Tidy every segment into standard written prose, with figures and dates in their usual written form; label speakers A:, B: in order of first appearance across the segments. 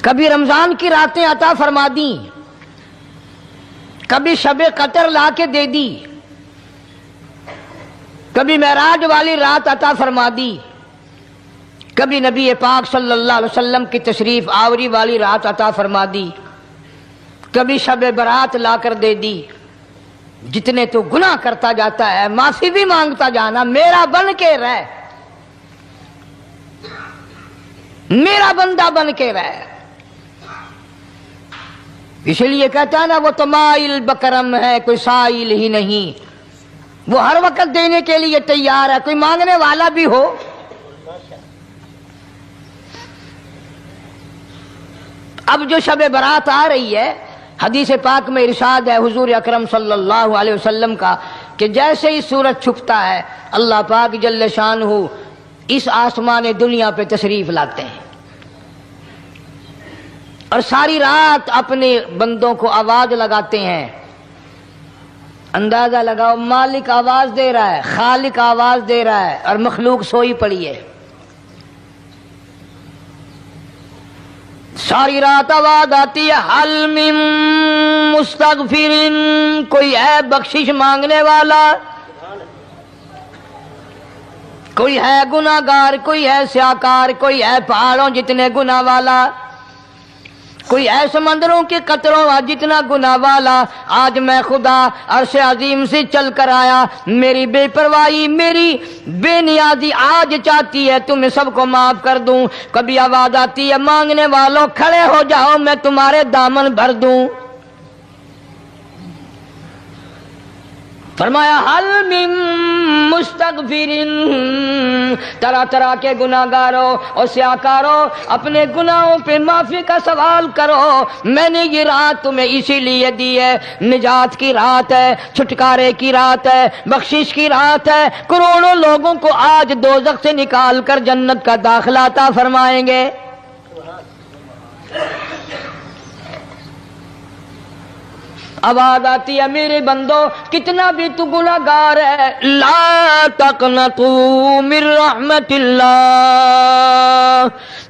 A: کبھی رمضان کی راتیں عطا فرما دیں، کبھی شب قدر لا کے دے دی، کبھی معراج والی رات عطا فرما دی، کبھی نبی پاک صلی اللہ علیہ وسلم کی تشریف آوری والی رات عطا فرما دی، کبھی شب برات لا کر دے دی۔ جتنے تو گناہ کرتا جاتا ہے معافی بھی مانگتا جانا، میرا بن کے رہ، میرا بندہ بن کے رہ۔ اس لیے کہتا ہے نا وہ تو مائل بکرم ہے کوئی سائل ہی نہیں، وہ ہر وقت دینے کے لیے تیار ہے، کوئی مانگنے والا بھی ہو۔ اب جو شب برات آ رہی ہے، حدیث پاک میں ارشاد ہے حضور اکرم صلی اللہ علیہ وسلم کا کہ جیسے ہی سورج چھپتا ہے اللہ پاک جل شانہ اس آسمان دنیا پہ تشریف لاتے ہیں اور ساری رات اپنے بندوں کو آواز لگاتے ہیں۔ اندازہ لگاؤ، مالک آواز دے رہا ہے، خالق آواز دے رہا ہے اور مخلوق سوئی پڑی ہے۔ ساری رات آواز آتی ہے حل من مستغفر، کوئی ہے بخشش مانگنے والا، کوئی ہے گناہ گار، کوئی ہے سیاکار، کوئی ہے پہاڑوں جتنے گناہ والا، کوئی ہے سمندروں کے قطروں جتنا گناہ والا۔ آج میں خدا عرش عظیم سے چل کر آیا، میری بے پرواہی، میری بے نیازی آج چاہتی ہے تمہیں سب کو معاف کر دوں۔ کبھی آواز آتی ہے مانگنے والوں کھڑے ہو جاؤ میں تمہارے دامن بھر دوں۔ فرمایا حل من مستغفر، طرح طرح کے گناہ گاروں اور سیاکاروں اپنے گناہوں پہ معافی کا سوال کرو، میں نے یہ رات تمہیں اسی لیے دی ہے، نجات کی رات ہے، چھٹکارے کی رات ہے، بخشش کی رات ہے۔ کروڑوں لوگوں کو آج دوزخ سے نکال کر جنت کا داخلہ عطا فرمائیں گے۔ آواز آتی ہے میرے بندو کتنا بھی تو گناہ گار ہے، لا تقنطوا من رحمت اللہ،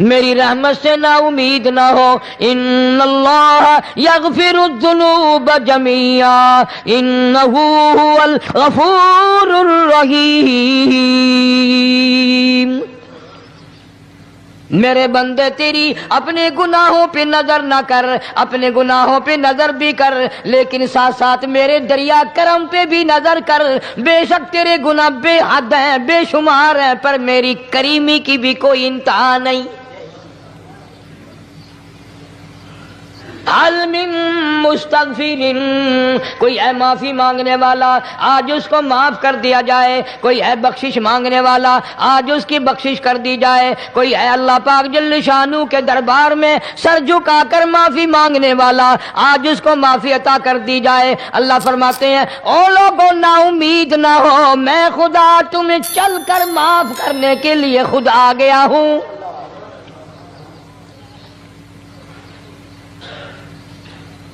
A: میری رحمت سے نا امید نہ ہو۔ ان اللہ یغفر الذنوب جميعا انہ هو الغفور الرحیم۔ میرے بندے تیری اپنے گناہوں پہ نظر نہ کر، اپنے گناہوں پہ نظر بھی کر لیکن ساتھ ساتھ میرے دریا کرم پہ بھی نظر کر۔ بے شک تیرے گناہ بے حد ہیں، بے شمار ہیں، پر میری کریمی کی بھی کوئی انتہا نہیں۔ حل من مستغفر، کوئی ہے معافی مانگنے والا آج اس کو معاف کر دیا جائے، کوئی ہے بخشش مانگنے والا آج اس کی بخشش کر دی جائے، کوئی ہے اللہ پاک جل شانہ کے دربار میں سر جھکا کر معافی مانگنے والا آج اس کو معافی عطا کر دی جائے۔ اللہ فرماتے ہیں او لوگوں نا امید نہ ہو، میں خدا تمہیں چل کر معاف کرنے کے لیے خود آ گیا ہوں۔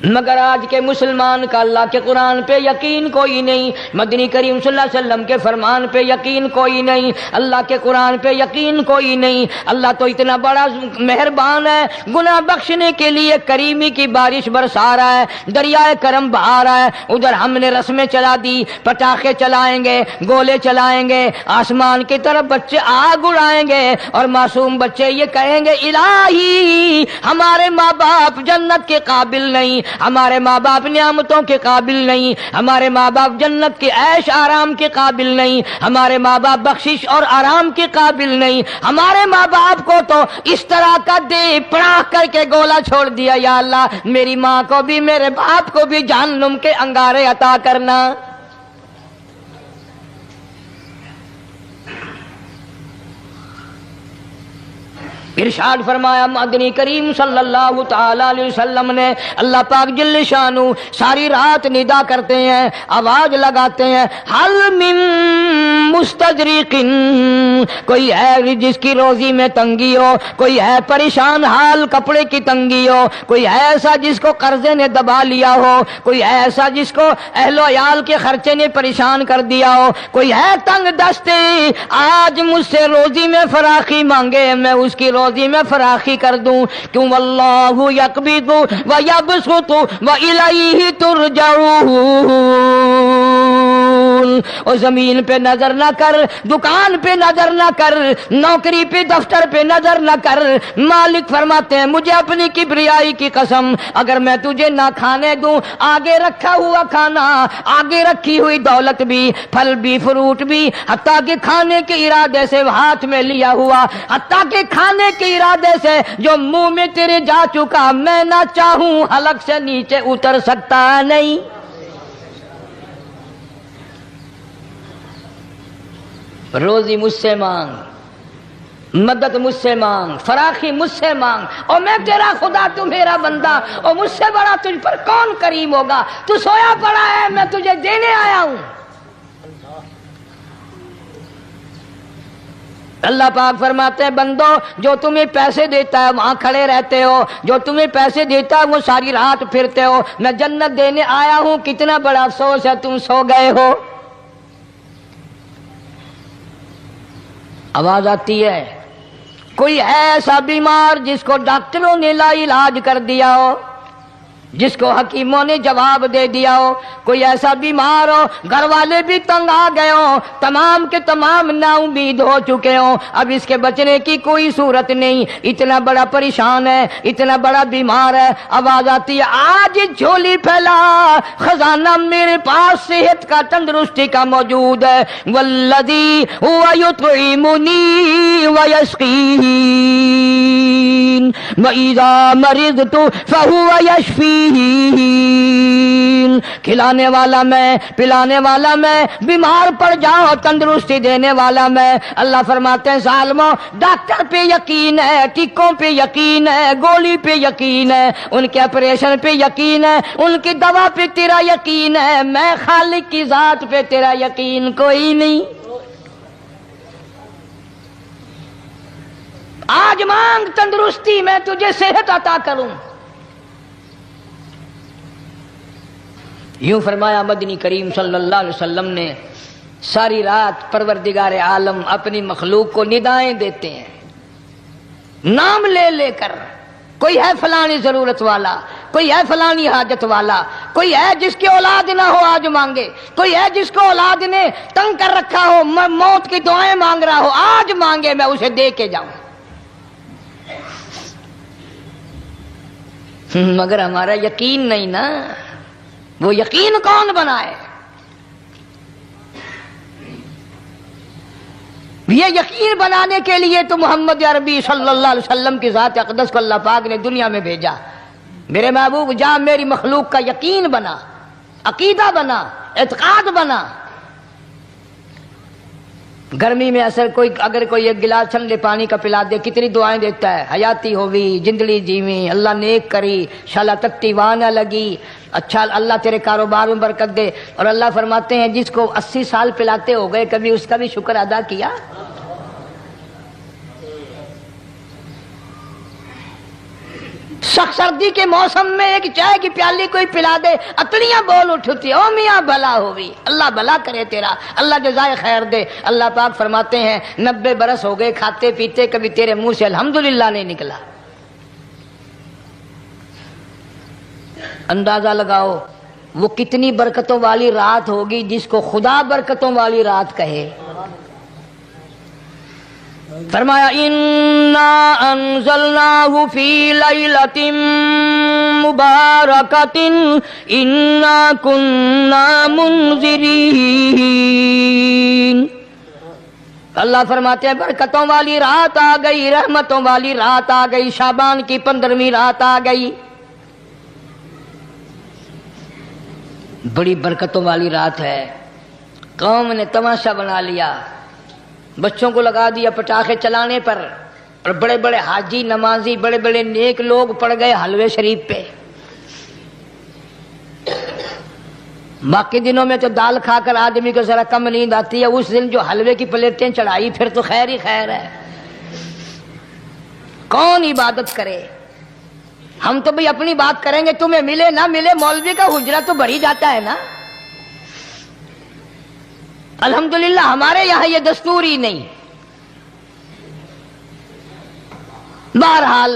A: مگر آج کے مسلمان کا اللہ کے قرآن پہ یقین کوئی نہیں، مدنی کریم صلی اللہ علیہ وسلم کے فرمان پہ یقین کوئی نہیں، اللہ کے قرآن پہ یقین کوئی نہیں۔ اللہ تو اتنا بڑا مہربان ہے، گناہ بخشنے کے لیے کریمی کی بارش برسا رہا ہے، دریائے کرم بہا رہا ہے۔ ادھر ہم نے رسمیں چلا دی، پٹاخے چلائیں گے، گولے چلائیں گے، آسمان کی طرف بچے آگ اڑائیں گے اور معصوم بچے یہ کہیں گے الہی ہمارے ماں باپ جنت کے قابل نہیں، ہمارے ماں باپ نعمتوں کے قابل نہیں، ہمارے ماں باپ جنت کے عیش آرام کے قابل نہیں، ہمارے ماں باپ بخشش اور آرام کے قابل نہیں، ہمارے ماں باپ کو تو اس طرح کا دے پڑاخ کر کے گولا چھوڑ دیا۔ یا اللہ میری ماں کو بھی میرے باپ کو بھی جہنم کے انگارے عطا کرنا۔ ارشاد فرمایا مدنی کریم صلی اللہ تعالی علیہ وسلم نے، اللہ پاک جل شانہ ساری رات ندا کرتے ہیں، آواز لگاتے ہیں حل من مستدرک، کوئی ہے جس کی روزی میں تنگی ہو، کوئی ہے پریشان حال کپڑے کی تنگی ہو، کوئی ہے ایسا جس کو قرضے نے دبا لیا ہو، کوئی ہے ایسا جس کو اہل و عیال کے خرچے نے پریشان کر دیا ہو، کوئی ہے تنگ دستے آج مجھ سے روزی میں فراخی مانگے میں اس کی روزی روزی میں فراخی کر دوں. کیوں واللہ یقبض و یبسط و الیہ ترجعون. اور زمین پہ نظر نہ کر, دکان پہ نظر نہ کر, نوکری پہ دفتر پہ نظر نہ کر. مالک فرماتے ہیں مجھے اپنی کبریائی کی قسم, اگر میں تجھے نہ کھانے دوں, آگے رکھا ہوا کھانا, آگے رکھی ہوئی دولت بھی, پھل بھی, فروٹ بھی, حتیٰ کہ کھانے کے ارادے سے ہاتھ میں لیا ہوا, حتیٰ کہ کھانے کے ارادے سے جو منہ میں تیرے جا چکا, میں نہ چاہوں حلق سے نیچے اتر سکتا نہیں. روزی مجھ سے مانگ, مدد مجھ سے مانگ, فراخی مجھ سے مانگ, اور میں تیرا خدا, تو میرا بندہ, اور مجھ سے بڑا تجھ پر کون کریم ہوگا. تو سویا پڑا ہے, میں تجھے دینے آیا ہوں. اللہ پاک فرماتے ہیں بندو, جو تمہیں پیسے دیتا ہے وہاں کھڑے رہتے ہو, جو تمہیں پیسے دیتا ہے وہ ساری رات پھرتے ہو. میں جنت دینے آیا ہوں, کتنا بڑا افسوس ہے تم سو گئے ہو. آواز آتی ہے, کوئی ہے ایسا بیمار جس کو ڈاکٹروں نے لا علاج کر دیا ہو, جس کو حکیموں نے جواب دے دیا ہو. کوئی ایسا بیمار ہو, گھر والے بھی تنگ آ گئے ہوں, تمام کے تمام نا امید ہو چکے ہوں, اب اس کے بچنے کی کوئی صورت نہیں, اتنا بڑا پریشان ہے, اتنا بڑا بیمار ہے. آواز آتی ہے آج جھولی پھیلا, خزانہ میرے پاس صحت کا, تندرستی کا موجود ہے. والذی هو یطعمنی ویسقین وَإِذَا مَرِضْتُ فَهُوَ يَشْفِينِ. کھلانے والا میں, پلانے والا میں, بیمار پڑ جاؤ تندرستی دینے والا میں. اللہ فرماتے ہیں ظالموں, ڈاکٹر پہ یقین ہے, ٹیکوں پہ یقین ہے, گولی پہ یقین ہے, ان کے آپریشن پہ یقین ہے, ان کی دوا پہ تیرا یقین ہے, میں خالق کی ذات پہ تیرا یقین کوئی نہیں. آج مانگ تندرستی, میں تجھے صحت عطا کروں. یوں فرمایا مدنی کریم صلی اللہ علیہ وسلم نے. ساری رات پروردگار عالم اپنی مخلوق کو ندائیں دیتے ہیں, نام لے لے کر. کوئی ہے فلانی ضرورت والا, کوئی ہے فلانی حاجت والا, کوئی ہے جس کی اولاد نہ ہو آج مانگے, کوئی ہے جس کو اولاد نے تنگ کر رکھا ہو, موت کی دعائیں مانگ رہا ہو, آج مانگے میں اسے دے کے جاؤں. مگر ہمارا یقین نہیں نا, وہ یقین کون بنائے؟ یہ یقین بنانے کے لیے تو محمد عربی صلی اللہ علیہ وسلم کی ذات اقدس کو اللہ پاک نے دنیا میں بھیجا. میرے محبوب جا میری مخلوق کا یقین بنا, عقیدہ بنا, اعتقاد بنا. گرمی میں اگر کوئی ایک گلاس ٹھنڈے پانی کا پلا دے, کتنی دعائیں دیتا ہے, حیاتی ہوئی, جندلی جیویں, اللہ نیک کری, شالا تکتی وہاں نہ لگی, اچھا اللہ تیرے کاروبار میں برکت دے. اور اللہ فرماتے ہیں جس کو 80 سال پلاتے ہو گئے, کبھی اس کا بھی شکر ادا کیا؟ سخت سردی کے موسم میں ایک چائے کی پیالی کوئی پلا دے, اتنیاں بول اٹھتی, او میاں بھلا ہوئی, اللہ بھلا کرے تیرا, اللہ جزائے خیر دے. اللہ پاک فرماتے ہیں 90 برس ہو گئے کھاتے پیتے, کبھی تیرے منہ سے الحمدللہ نہیں نکلا. اندازہ لگاؤ وہ کتنی برکتوں والی رات ہوگی جس کو خدا برکتوں والی رات کہے. فرمایا انا انزلناہ فی لیلۃ مبارکۃ انا کننا منذرین. اللہ فرماتے ہیں برکتوں والی رات آ گئی, رحمتوں والی رات آ گئی, شعبان کی 15ویں رات آ گئی. بڑی برکتوں والی رات ہے. قوم نے تماشا بنا لیا, بچوں کو لگا دیا پٹاخے چلانے پر, اور بڑے بڑے حاجی نمازی, بڑے بڑے نیک لوگ پڑ گئے حلوے شریف پہ. باقی دنوں میں تو دال کھا کر آدمی کو ذرا کم نیند آتی ہے, اس دن جو حلوے کی پلیٹیں چڑھائی پھر تو خیر ہی خیر ہے. کون عبادت کرے؟ ہم تو بھئی اپنی بات کریں گے, تمہیں ملے نہ ملے, مولوی کا حجرہ تو بڑھ ہی جاتا ہے نا. الحمدللہ ہمارے یہاں یہ دستور ہی نہیں. بہرحال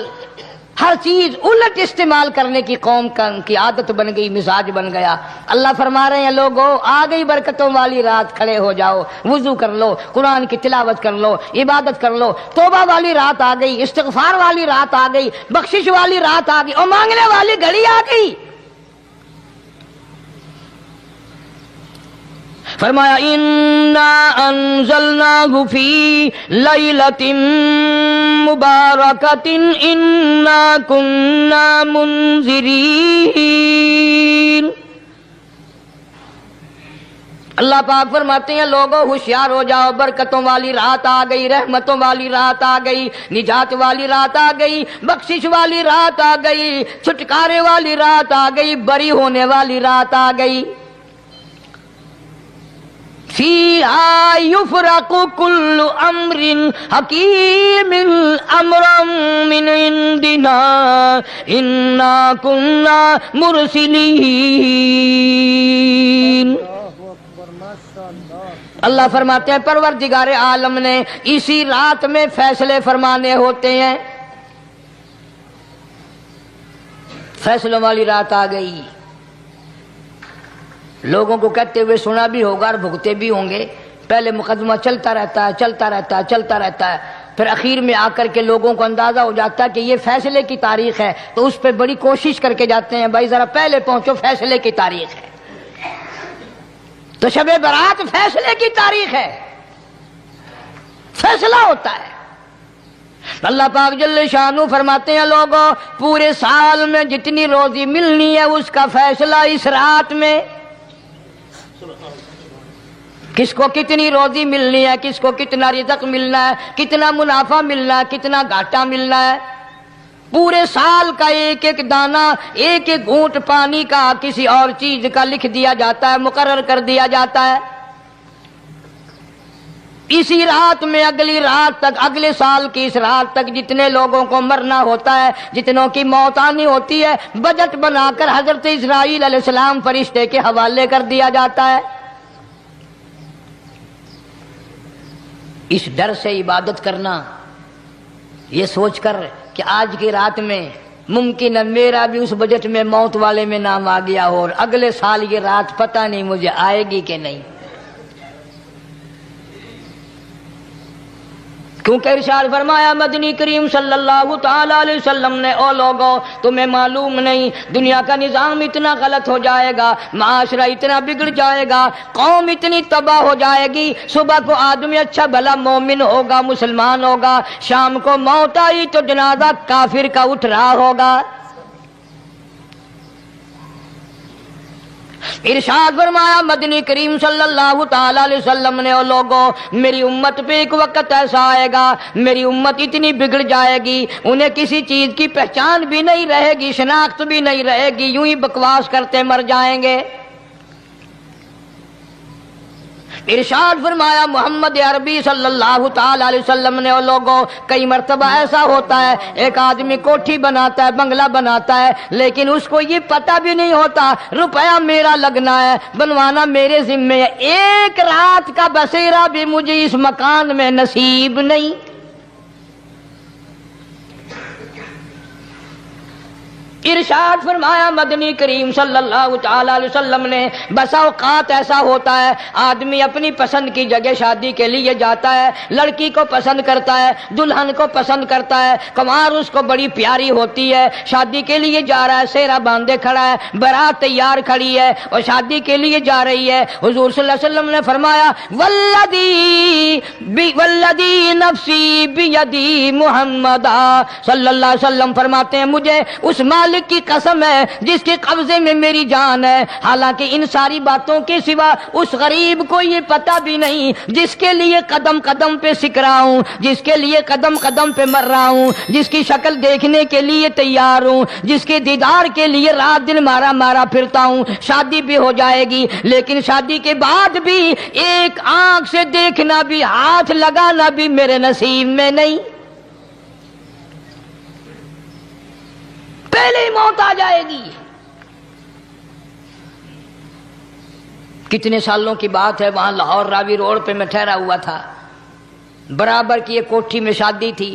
A: ہر چیز الٹ استعمال کرنے کی قوم کی عادت بن گئی، مزاج بن گیا۔ اللہ فرما رہے ہیں لوگو آ گئی برکتوں والی رات، کھڑے ہو جاؤ، وضو کر لو، قرآن کی تلاوت کر لو، عبادت کر لو، توبہ والی رات آ گئی، استغفار والی رات آ گئی، بخشش والی رات آ گئی، اور مانگنے والی گھڑی آ گئی۔ فرمایا انا انزلناه فی لیلۃ مبارکۃ انا کنا منذرین۔ اللہ پاک فرماتے ہیں لوگوں ہوشیار ہو جاؤ، برکتوں والی رات آ گئی، رحمتوں والی رات آ گئی، نجات والی رات آ گئی، بخشش والی رات آ گئی، چھٹکارے والی رات آ گئی، بری ہونے والی رات آ گئی۔ فیہا یفرق کل امر حکیم امرا من عندنا انا کنا مرسلین۔ اللہ فرماتے ہیں پروردگار عالم نے اسی رات میں فیصلے فرمانے ہوتے ہیں۔ فیصلوں والی رات آ گئی، لوگوں کو کہتے ہوئے سنا بھی ہوگا اور بھگتے بھی ہوں گے۔ پہلے مقدمہ چلتا رہتا ہے، چلتا رہتا ہے، چلتا رہتا ہے، پھر اخیر میں آ کر کے لوگوں کو اندازہ ہو جاتا ہے کہ یہ فیصلے کی تاریخ ہے، تو اس پہ بڑی کوشش کر کے جاتے ہیں بھائی ذرا پہلے پہنچو، فیصلے کی تاریخ ہے۔ تو شب برات فیصلے کی تاریخ ہے، فیصلہ ہوتا ہے۔ اللہ پاک جل شانہ فرماتے ہیں لوگوں پورے سال میں جتنی روزی ملنی ہے اس کا فیصلہ اس رات میں، کس کو کتنی روزی ملنی ہے، کس کو کتنا رزق ملنا ہے، کتنا منافع ملنا ہے، کتنا گھاٹا ملنا ہے۔ پورے سال کا ایک ایک دانہ، ایک ایک گھونٹ پانی کا کسی اور چیز کا لکھ دیا جاتا ہے، مقرر کر دیا جاتا ہے۔ اسی رات میں اگلی رات تک، اگلے سال کی اس رات تک جتنے لوگوں کو مرنا ہوتا ہے، جتنوں کی موت آنی ہوتی ہے، بجٹ بنا کر حضرت اسرائیل علیہ السلام فرشتے کے حوالے کر دیا جاتا ہے۔ اس ڈر سے عبادت کرنا، یہ سوچ کر کہ آج کی رات میں ممکن ہے میرا بھی اس بجٹ میں موت والے میں نام آ گیا ہو، اور اگلے سال یہ رات پتہ نہیں مجھے آئے گی کہ نہیں۔ کیونکہ ارشاد فرمایا مدنی کریم صلی اللہ تعالی علیہ وسلم نے او لوگوں تمہیں معلوم نہیں دنیا کا نظام اتنا غلط ہو جائے گا، معاشرہ اتنا بگڑ جائے گا، قوم اتنی تباہ ہو جائے گی، صبح کو آدمی اچھا بھلا مومن ہوگا، مسلمان ہوگا، شام کو موت آئی تو جنازہ کافر کا اٹھ رہا ہوگا۔ ارشاد فرمایا مدنی کریم صلی اللہ تعالی علیہ وسلم نے او لوگوں میری امت پہ ایک وقت ایسا آئے گا، میری امت اتنی بگڑ جائے گی، انہیں کسی چیز کی پہچان بھی نہیں رہے گی، شناخت بھی نہیں رہے گی، یوں ہی بکواس کرتے مر جائیں گے۔ ارشاد فرمایا محمد عربی صلی اللہ تعالی علیہ وسلم نے او لوگوں کئی مرتبہ ایسا ہوتا ہے ایک آدمی کوٹھی بناتا ہے، بنگلہ بناتا ہے، لیکن اس کو یہ پتہ بھی نہیں ہوتا روپیہ میرا لگنا ہے، بنوانا میرے ذمے ہے، ایک رات کا بسیرا بھی مجھے اس مکان میں نصیب نہیں۔ ارشاد فرمایا مدنی کریم صلی اللہ تعالی علیہ وسلم نے بسا اوقات ایسا ہوتا ہے آدمی اپنی پسند کی جگہ شادی کے لیے جاتا ہے، لڑکی کو پسند کرتا ہے، دلہن کو پسند کرتا ہے، کمار اس کو بڑی پیاری ہوتی ہے، شادی کے لیے جا رہا ہے، سہرا باندھے کھڑا ہے، بارات تیار کھڑی ہے اور شادی کے لیے جا رہی ہے۔ حضور صلی اللہ علیہ وسلم نے فرمایا والذی نفسی بیدی محمد صلی اللہ علیہ وسلم فرماتے ہیں مجھے اس مالک کی قسم ہے جس کے قبضے میں میری جان ہے، حالانکہ ان ساری باتوں کے سوا اس غریب کو یہ پتہ بھی نہیں جس کے لیے قدم قدم پہ سیکھ رہا ہوں، جس کے لیے قدم قدم پہ مر رہا ہوں، جس کی شکل دیکھنے کے لیے تیار ہوں، جس کے دیدار کے لیے رات دن مارا مارا پھرتا ہوں۔ شادی بھی ہو جائے گی لیکن شادی کے بعد بھی ایک آنکھ سے دیکھنا بھی، ہاتھ لگانا بھی میرے نصیب میں نہیں، پہلے ہی موت آ جائے گی۔ کتنے سالوں کی بات ہے، وہاں لاہور راوی روڈ پہ میں ٹھہرا ہوا تھا، برابر کی ایک کوٹھی میں شادی تھی،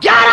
A: 11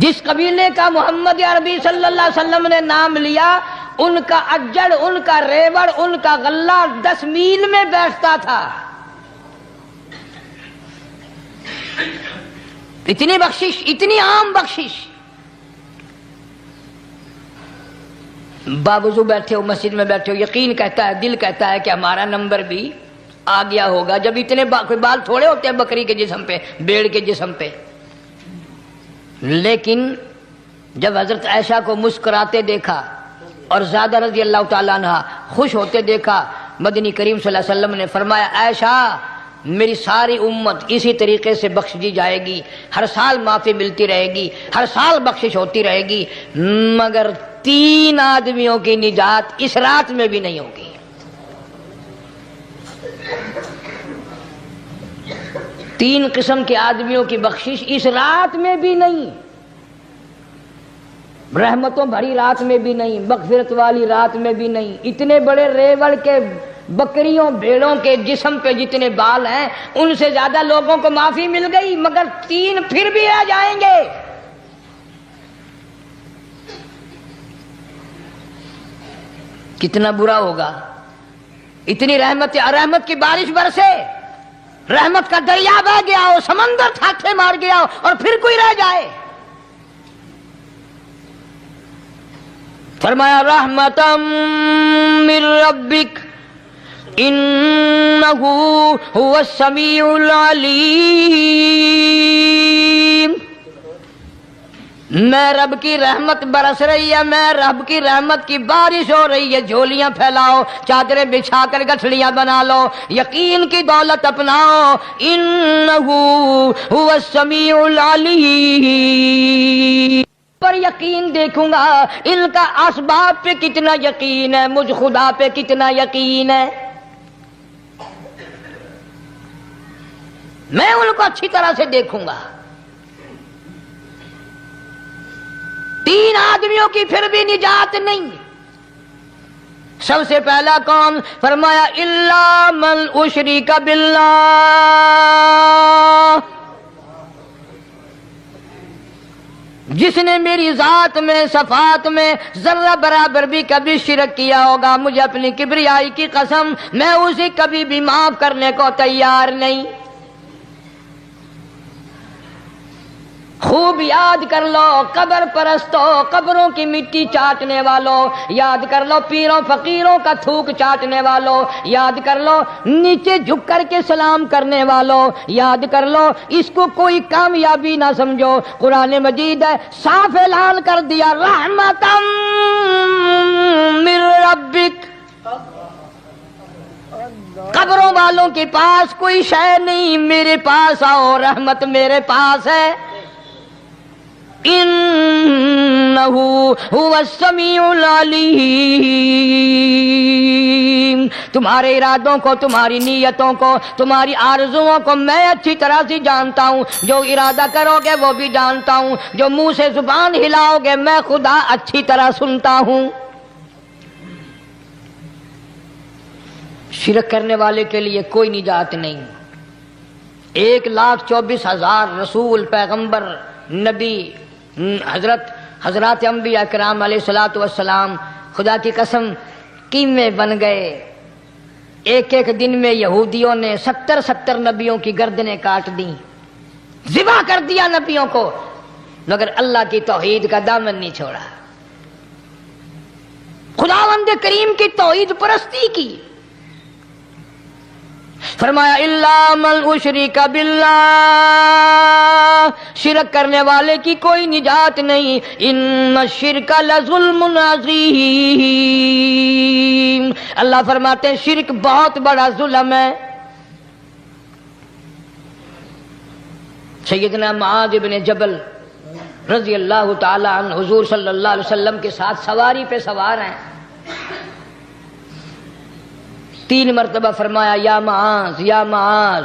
A: جس قبیلے کا محمد عربی صلی اللہ علیہ وسلم نے نام لیا، ان کا اجڑ، ان کا ریوڑ، ان کا غلہ 10 میل میں بیٹھتا تھا۔ اتنی بخشش، اتنی عام بخشش۔ باوضو بیٹھے ہو، مسجد میں بیٹھے ہو، یقین کہتا ہے، دل کہتا ہے کہ ہمارا نمبر بھی آ گیا ہوگا، جب اتنے کوئی بال تھوڑے ہوتے ہیں بکری کے جسم پہ، بھیڑ کے جسم پہ۔ لیکن جب حضرت عائشہ کو مسکراتے دیکھا اور زیادہ رضی اللہ تعالیٰ عنہ خوش ہوتے دیکھا، مدنی کریم صلی اللہ علیہ وسلم نے فرمایا عائشہ میری ساری امت اسی طریقے سے بخش دی جائے گی، ہر سال معافی ملتی رہے گی، ہر سال بخشش ہوتی رہے گی، مگر 3 آدمیوں کی نجات اس رات میں بھی نہیں ہوگی۔ 3 قسم کے آدمیوں کی بخشش اس رات میں بھی نہیں، رحمتوں بھری رات میں بھی نہیں، مغفرت والی رات میں بھی نہیں۔ اتنے بڑے ریوڑ کے، بکریوں بھیڑوں کے جسم پہ جتنے بال ہیں ان سے زیادہ لوگوں کو معافی مل گئی، مگر 3 پھر بھی رہ جائیں گے۔ کتنا برا ہوگا۔ اتنی رحمت کی بارش برسے، رحمت کا دریا بہ گیا ہو، سمندر تھاٹھے مار گیا ہو اور پھر کوئی رہ جائے۔ فرمایا رحمتا من ربک انہ هو السمیع العلیم۔ میں رب کی رحمت برس رہی ہے، میں رب کی رحمت کی بارش ہو رہی ہے، جھولیاں پھیلاؤ، چادریں بچھا کر گٹھڑیاں بنا لو، یقین کی دولت اپناؤ۔ انہ هو السمیع العلیم، پر یقین دیکھوں گا ان کا اسباب پہ کتنا یقین ہے، مجھ خدا پہ کتنا یقین ہے، میں ان کو اچھی طرح سے دیکھوں گا۔ 3 آدمیوں کی پھر بھی نجات نہیں۔ سب سے پہلا کون؟ فرمایا الا من اشرک باللہ، جس نے میری ذات میں، صفات میں ذرہ برابر بھی کبھی شرک کیا ہوگا، مجھے اپنی کبریائی کی قسم میں اسے کبھی بھی معاف کرنے کو تیار نہیں۔ خوب یاد کر لو قبر پرستوں، قبروں کی مٹی چاٹنے والوں، یاد کر لو پیروں فقیروں کا تھوک چاٹنے والوں، یاد کر لو نیچے جھک کر کے سلام کرنے والوں، یاد کر لو اس کو کوئی کامیابی نہ سمجھو۔ قرآن مجید ہے، صاف اعلان کر دیا رحمتا من ربک، قبروں والوں کے پاس کوئی شے نہیں، میرے پاس آؤ، رحمت میرے پاس ہے۔ انہ هو السمیع العلیم، تمہارے ارادوں کو، تمہاری نیتوں کو، تمہاری آرزوؤں کو میں اچھی طرح سے جانتا ہوں، جو ارادہ کرو گے وہ بھی جانتا ہوں، جو منہ سے زبان ہلاؤ گے میں خدا اچھی طرح سنتا ہوں۔ شرک کرنے والے کے لیے کوئی نجات نہیں۔ 1,24,000 رسول، پیغمبر، نبی، حضرات انبیاء کرام علیہ الصلوۃ والسلام خدا کی قسم کیمے بن گئے۔ ایک دن میں یہودیوں نے 70 نبیوں کی گردنیں کاٹ دیں، ذبح کر دیا نبیوں کو، مگر اللہ کی توحید کا دامن نہیں چھوڑا، خداوند کریم کی توحید پرستی کی۔ فرمایا الا من اشرک باللہ، شرک کرنے والے کی کوئی نجات نہیں۔ ان الشرک لظلم عظیم، اللہ فرماتے ہیں شرک بہت بڑا ظلم ہے۔ سیدنا معاذ بن جبل رضی اللہ تعالی عنہ حضور صلی اللہ علیہ وسلم کے ساتھ سواری پہ سوار ہیں، 3 مرتبہ فرمایا یا معاذ یا معاذ،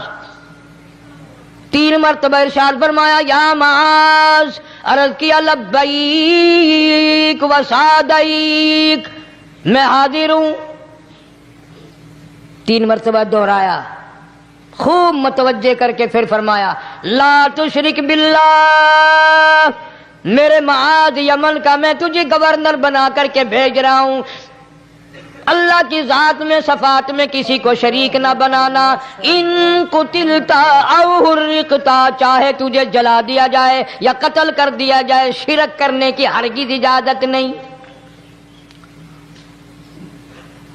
A: 3 مرتبہ ارشاد فرمایا یا معاذ، عرض کیا لبیک و سعدیک، میں حاضر ہوں، 3 مرتبہ دہرایا، خوب متوجہ کر کے پھر فرمایا لا تشرک باللہ، میرے معاذ یمن کا میں تجھے گورنر بنا کر کے بھیج رہا ہوں، اللہ کی ذات میں صفات میں کسی کو شریک نہ بنانا، ان قتلتا او حرقتا، چاہے تجھے جلا دیا جائے یا قتل کر دیا جائے، شرک کرنے کی ہرگز اجازت نہیں۔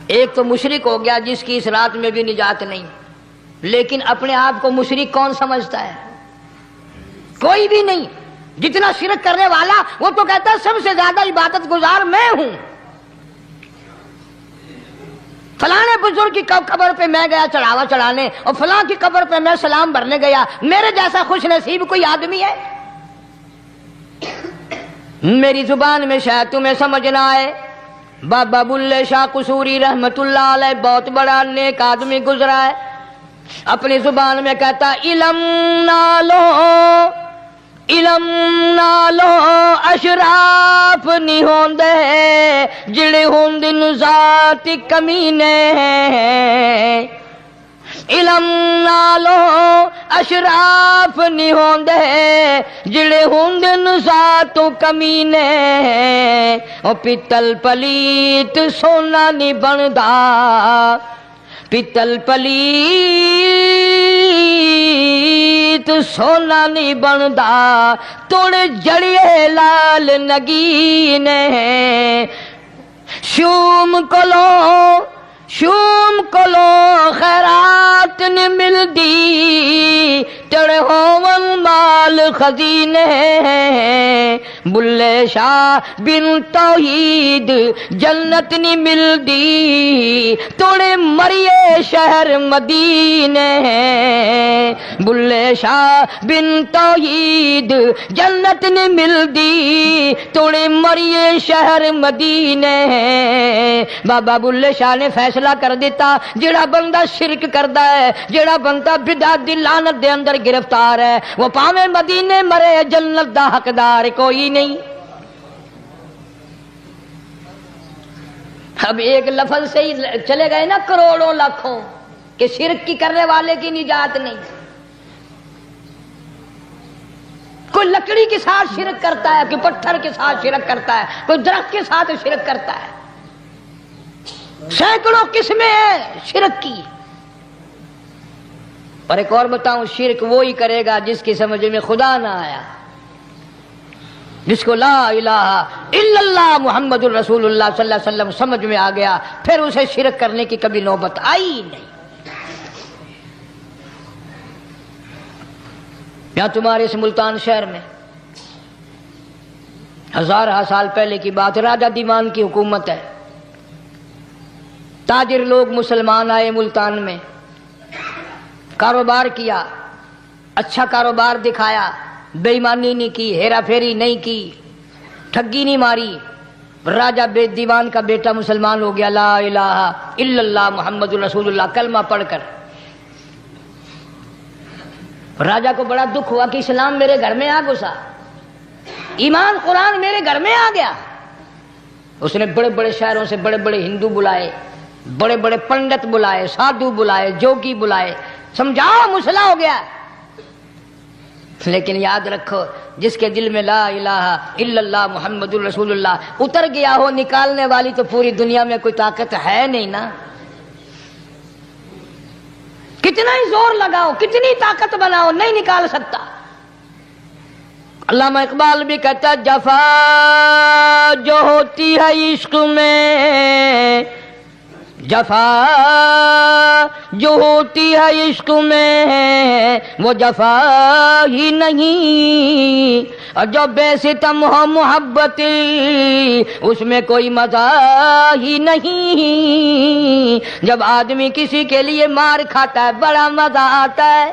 A: ایک تو مشرک ہو گیا جس کی اس رات میں بھی نجات نہیں، لیکن اپنے آپ کو مشرک کون سمجھتا ہے؟ کوئی بھی نہیں۔ جتنا شرک کرنے والا وہ تو کہتا ہے سب سے زیادہ عبادت گزار میں ہوں، فلاں بزرگ کی قبر پہ میں گیا چڑھاوا چڑھانے اور فلاں کی قبر پہ میں سلام بھرنے گیا، میرے جیسا خوش نصیب کوئی آدمی ہے؟ میری زبان میں شاید تمہیں سمجھ نہ آئے، بابا بلے شاہ قصوری رحمت اللہ علیہ بہت بڑا نیک آدمی گزرا ہے، اپنی زبان میں کہتا علم نالو اشراف نہیں ہوندے جڑے ہوندن ذات کمینے، علم نالو اشراف نہیں ہوندے جڑے ہوندن ذات کمینے، او پتل پلیت سونا نہیں بندا، پتل پلیت سونا نہیں بندا، توڑ جڑیے لال نگینے، شوم کلو خیرات نہیں ملدی، تڑ ہوون مال خزینے، بلے شاہ بن توحید جنت نہیں ملدی، توڑے مریے شہر مدینے، بلے شاہ بن توحید جنت نہیں ملدی، توڑے مریے شہر مدینے۔ بابا بلے شاہ نے فیصلہ کر دیتا، جڑا بندہ شرک کردا ہے، جڑا بندہ بدعت دی لعنت دے اندر گرفتار ہے، وہ پاویں مدینے مرے جنت دا حقدار کوئی نہیں۔ اب ایک لفظ سے ہی چلے گئے نا کروڑوں لاکھوں کہ شرک کی کرنے والے کی نجات نہیں۔ کوئی لکڑی کے ساتھ شرک کرتا ہے، کوئی پتھر کے ساتھ شرک کرتا ہے، کوئی درخت کے ساتھ شرک کرتا ہے، سینکڑوں قسمیں ہیں شرک کی۔ اور ایک اور بتاؤں، شرک وہی کرے گا جس کی سمجھ میں خدا نہ آیا، جس کو لا الہ الا اللہ محمد الرسول اللہ صلی اللہ علیہ وسلم سمجھ میں آ گیا، پھر اسے شرک کرنے کی کبھی نوبت آئی نہیں۔ یہاں تمہارے اس ملتان شہر میں ہزارہ سال پہلے کی بات، راجہ دیوان کی حکومت ہے، تاجر لوگ مسلمان آئے ملتان میں، کاروبار کیا، اچھا کاروبار دکھایا، بے ایمانی نہیں کی، ہیرا پھیری نہیں کی، ٹھگی نہیں ماری، راجہ دیوان کا بیٹا مسلمان ہو گیا، لا الہ الا اللہ محمد الرسول اللہ کلمہ پڑھ کر۔ راجہ کو بڑا دکھ ہوا کہ اسلام میرے گھر میں آ گھسا، ایمان قرآن میرے گھر میں آ گیا۔ اس نے بڑے بڑے شہروں سے بڑے بڑے ہندو بلائے، بڑے بڑے پنڈت بلائے، سادھو بلائے، جوگی بلائے، سمجھاؤ مسئلہ ہو گیا۔ لیکن یاد رکھو، جس کے دل میں لا الہ الا اللہ محمد الرسول اللہ اتر گیا ہو، نکالنے والی تو پوری دنیا میں کوئی طاقت ہے نہیں نا۔ کتنا ہی زور لگاؤ، کتنی طاقت بناؤ، نہیں نکال سکتا۔ علامہ اقبال بھی کہتا جفا جو ہوتی ہے عشق میں، جفا جو ہوتی ہے عشق میں وہ جفا ہی نہیں، اور جو بے ستم ہو محبت اس میں کوئی مزہ ہی نہیں۔ جب آدمی کسی کے لیے مار کھاتا ہے بڑا مزہ آتا ہے۔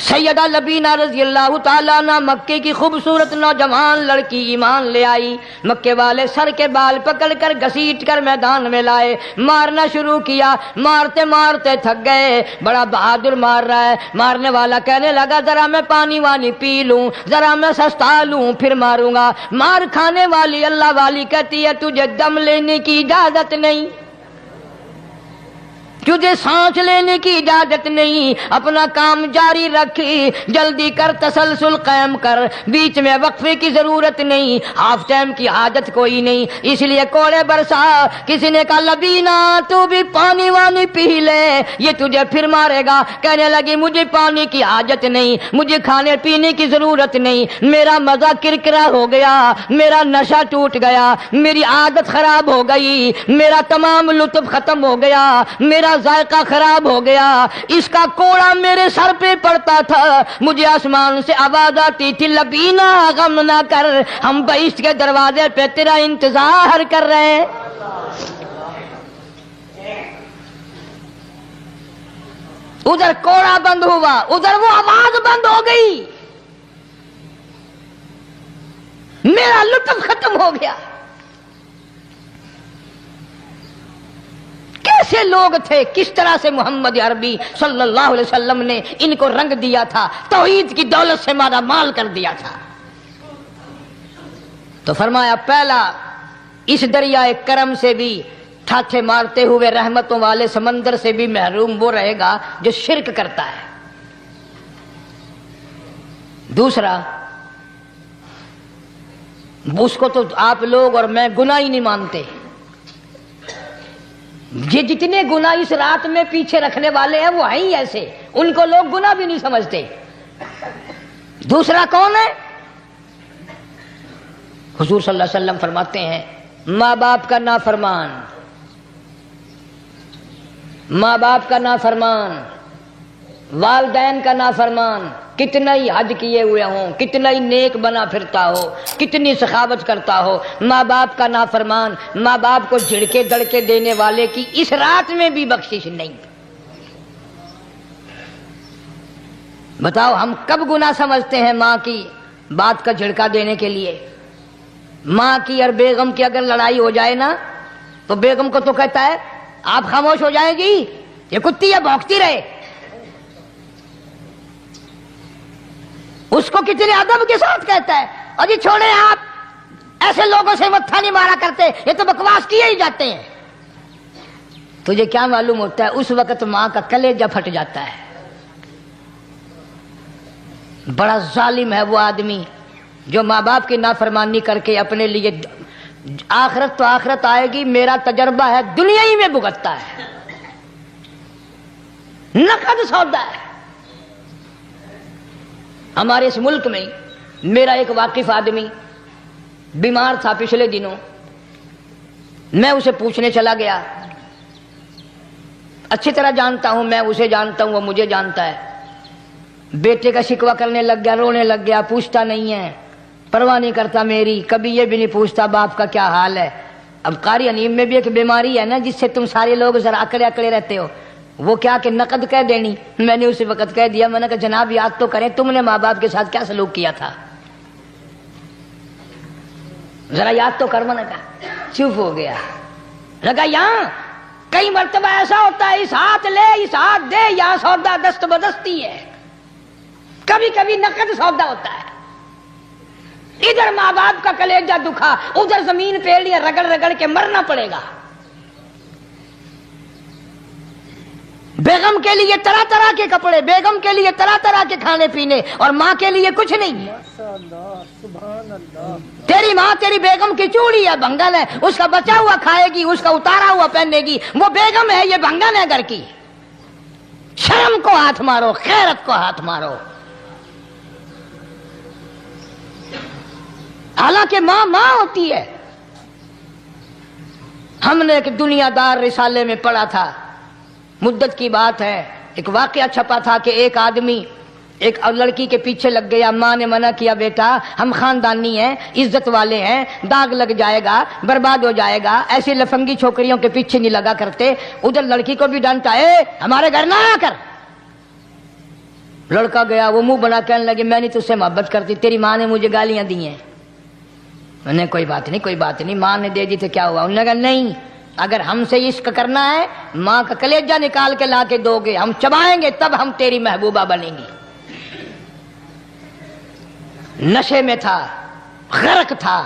A: سیدہ لبینہ رضی اللہ تعالیٰ عنہ مکے کی خوبصورت نوجوان لڑکی ایمان لے آئی، مکے والے سر کے بال پکڑ کر گھسیٹ کر میدان میں لائے، مارنا شروع کیا، مارتے مارتے تھک گئے، بڑا بہادر مار رہا ہے۔ مارنے والا کہنے لگا ذرا میں پانی وانی پی لوں، ذرا میں سستا لوں پھر ماروں گا۔ مار کھانے والی اللہ والی کہتی ہے تجھے دم لینے کی اجازت نہیں، تجھے سانس لینے کی اجازت نہیں، اپنا کام جاری رکھ، جلدی کر، تسلسل قائم کر، بیچ میں وقفے کی ضرورت نہیں، ہاف ٹائم کی حاجت کوئی نہیں، اس لیے کوڑے برسا۔ کسی نے کہا لبینا تو بھی پانی وانی پی لے، یہ تجھے پھر مارے گا۔ کہنے لگی مجھے پانی کی حاجت نہیں، مجھے کھانے پینے کی ضرورت نہیں، میرا مزہ کرکرا ہو گیا، میرا نشہ ٹوٹ گیا، میری عادت خراب ہو گئی، میرا تمام لطف ختم ہو گیا، میرا ذائقہ خراب ہو گیا، اس کا کوڑا میرے سر پہ پڑتا تھا، مجھے آسمان سے آواز آتی تھی لبینا غم نہ کر، ہم بہشت کے دروازے پہ تیرا انتظار کر رہے ہیں۔ ادھر کوڑا بند ہوا، ادھر وہ آواز بند ہو گئی، میرا لطف ختم ہو گیا۔ کیسے لوگ تھے، کس طرح سے محمد عربی صلی اللہ علیہ وسلم نے ان کو رنگ دیا تھا، توحید کی دولت سے مالا مال کر دیا تھا۔ تو فرمایا پہلا، اس دریائے کرم سے بھی ٹھاٹھے مارتے ہوئے رحمتوں والے سمندر سے بھی محروم وہ رہے گا جو شرک کرتا ہے۔ دوسرا، اس کو تو آپ لوگ اور میں گناہ ہی نہیں مانتے، یہ جتنے گناہ اس رات میں پیچھے رکھنے والے ہیں وہ ہیں ہی ایسے، ان کو لوگ گناہ بھی نہیں سمجھتے۔ دوسرا کون ہے؟ حضور صلی اللہ علیہ وسلم فرماتے ہیں ماں باپ کا نافرمان، ماں باپ کا نافرمان، والدین کا نافرمان، کتنا ہی حج کیے ہوئے ہوں، کتنا ہی نیک بنا پھرتا ہو، کتنی سخاوت کرتا ہو، ماں باپ کا نافرمان، ماں باپ کو جھڑکے دڑکے دینے والے کی اس رات میں بھی بخشش نہیں۔ بتاؤ ہم کب گناہ سمجھتے ہیں ماں کی بات کا جھڑکا دینے کے لیے؟ ماں کی اور بیگم کی اگر لڑائی ہو جائے نا تو بیگم کو تو کہتا ہے آپ خاموش ہو جائیں گی، یہ کتی ہے بھونکتی رہے۔ اس کو کتنے ادب کے ساتھ کہتا ہے اور جی چھوڑے آپ ایسے لوگوں سے متھا نہیں مارا کرتے، یہ تو بکواس کیے ہی جاتے ہیں۔ تجھے کیا معلوم ہوتا ہے اس وقت ماں کا کلیجہ پھٹ جاتا ہے۔ بڑا ظالم ہے وہ آدمی جو ماں باپ کی نافرمانی کر کے اپنے لیے آخرت تو آخرت آئے گی، میرا تجربہ ہے دنیا ہی میں بھگتتا ہے، نقد سودا ہے۔ ہمارے اس ملک میں میرا ایک واقف آدمی بیمار تھا پچھلے دنوں، میں اسے پوچھنے چلا گیا، اچھی طرح جانتا ہوں، میں اسے جانتا ہوں، وہ مجھے جانتا ہے۔ بیٹے کا شکوہ کرنے لگ گیا، رونے لگ گیا، پوچھتا نہیں ہے، پرواہ نہیں کرتا میری، کبھی یہ بھی نہیں پوچھتا باپ کا کیا حال ہے۔ اب قاری انیم میں بھی ایک بیماری ہے نا جس سے تم سارے لوگ ذرا اکڑے اکڑے رہتے ہو، وہ کیا کہ نقد کہہ دینی۔ میں نے اسی وقت کہہ دیا، میں نے کہا جناب یاد تو کریں تم نے ماں باپ کے ساتھ کیا سلوک کیا تھا، ذرا یاد تو کر۔ میں نے کہا چپ ہو گیا، لگا یہاں کئی مرتبہ ایسا ہوتا ہے اس ہاتھ لے اس ہاتھ دے، یہاں سودا دست بدستی ہے، کبھی کبھی نقد سودا ہوتا ہے۔ ادھر ماں باپ کا کلیجہ دکھا، ادھر زمین پیڑیاں رگڑ رگڑ کے مرنا پڑے گا۔ بیگم کے لیے طرح طرح کے کپڑے، بیگم کے لیے طرح طرح کے کھانے پینے، اور ماں کے لیے کچھ نہیں۔ تیری ماں تیری بیگم کی چوڑی ہے، بھنگن ہے، اس کا بچا ہوا کھائے گی، اس کا اتارا ہوا پہنے گی، وہ بیگم ہے، یہ بھنگن ہے گھر کی۔ شرم کو ہاتھ مارو، خیرت کو ہاتھ مارو۔ حالانکہ ماں ماں ہوتی ہے۔ ہم نے ایک دنیا دار رسالے میں پڑھا تھا، مدت کی بات ہے، ایک واقعہ چھپا تھا کہ ایک آدمی ایک لڑکی کے پیچھے لگ گیا، ماں نے منع کیا بیٹا ہم خاندانی ہیں، عزت والے ہیں، داغ لگ جائے گا، برباد ہو جائے گا، ایسی لفنگی چھوکریوں کے پیچھے نہیں لگا کرتے۔ ادھر لڑکی کو بھی ڈانٹا، ہمارے گھر نہ آیا کر۔ لڑکا گیا، وہ منہ بنا کہنے لگے میں نہیں تجھ سے محبت کرتی، تیری ماں نے مجھے گالیاں دی ہیں۔ میں نے کوئی بات نہیں کوئی بات نہیں، ماں نے دے دی تو کیا ہوا؟ انہوں نے کہا نہیں، اگر ہم سے عشق کرنا ہے ماں کا کلیجہ نکال کے لا کے دو گے، ہم چبائیں گے تب ہم تیری محبوبہ بنیں گی۔ نشے میں تھا، غرق تھا،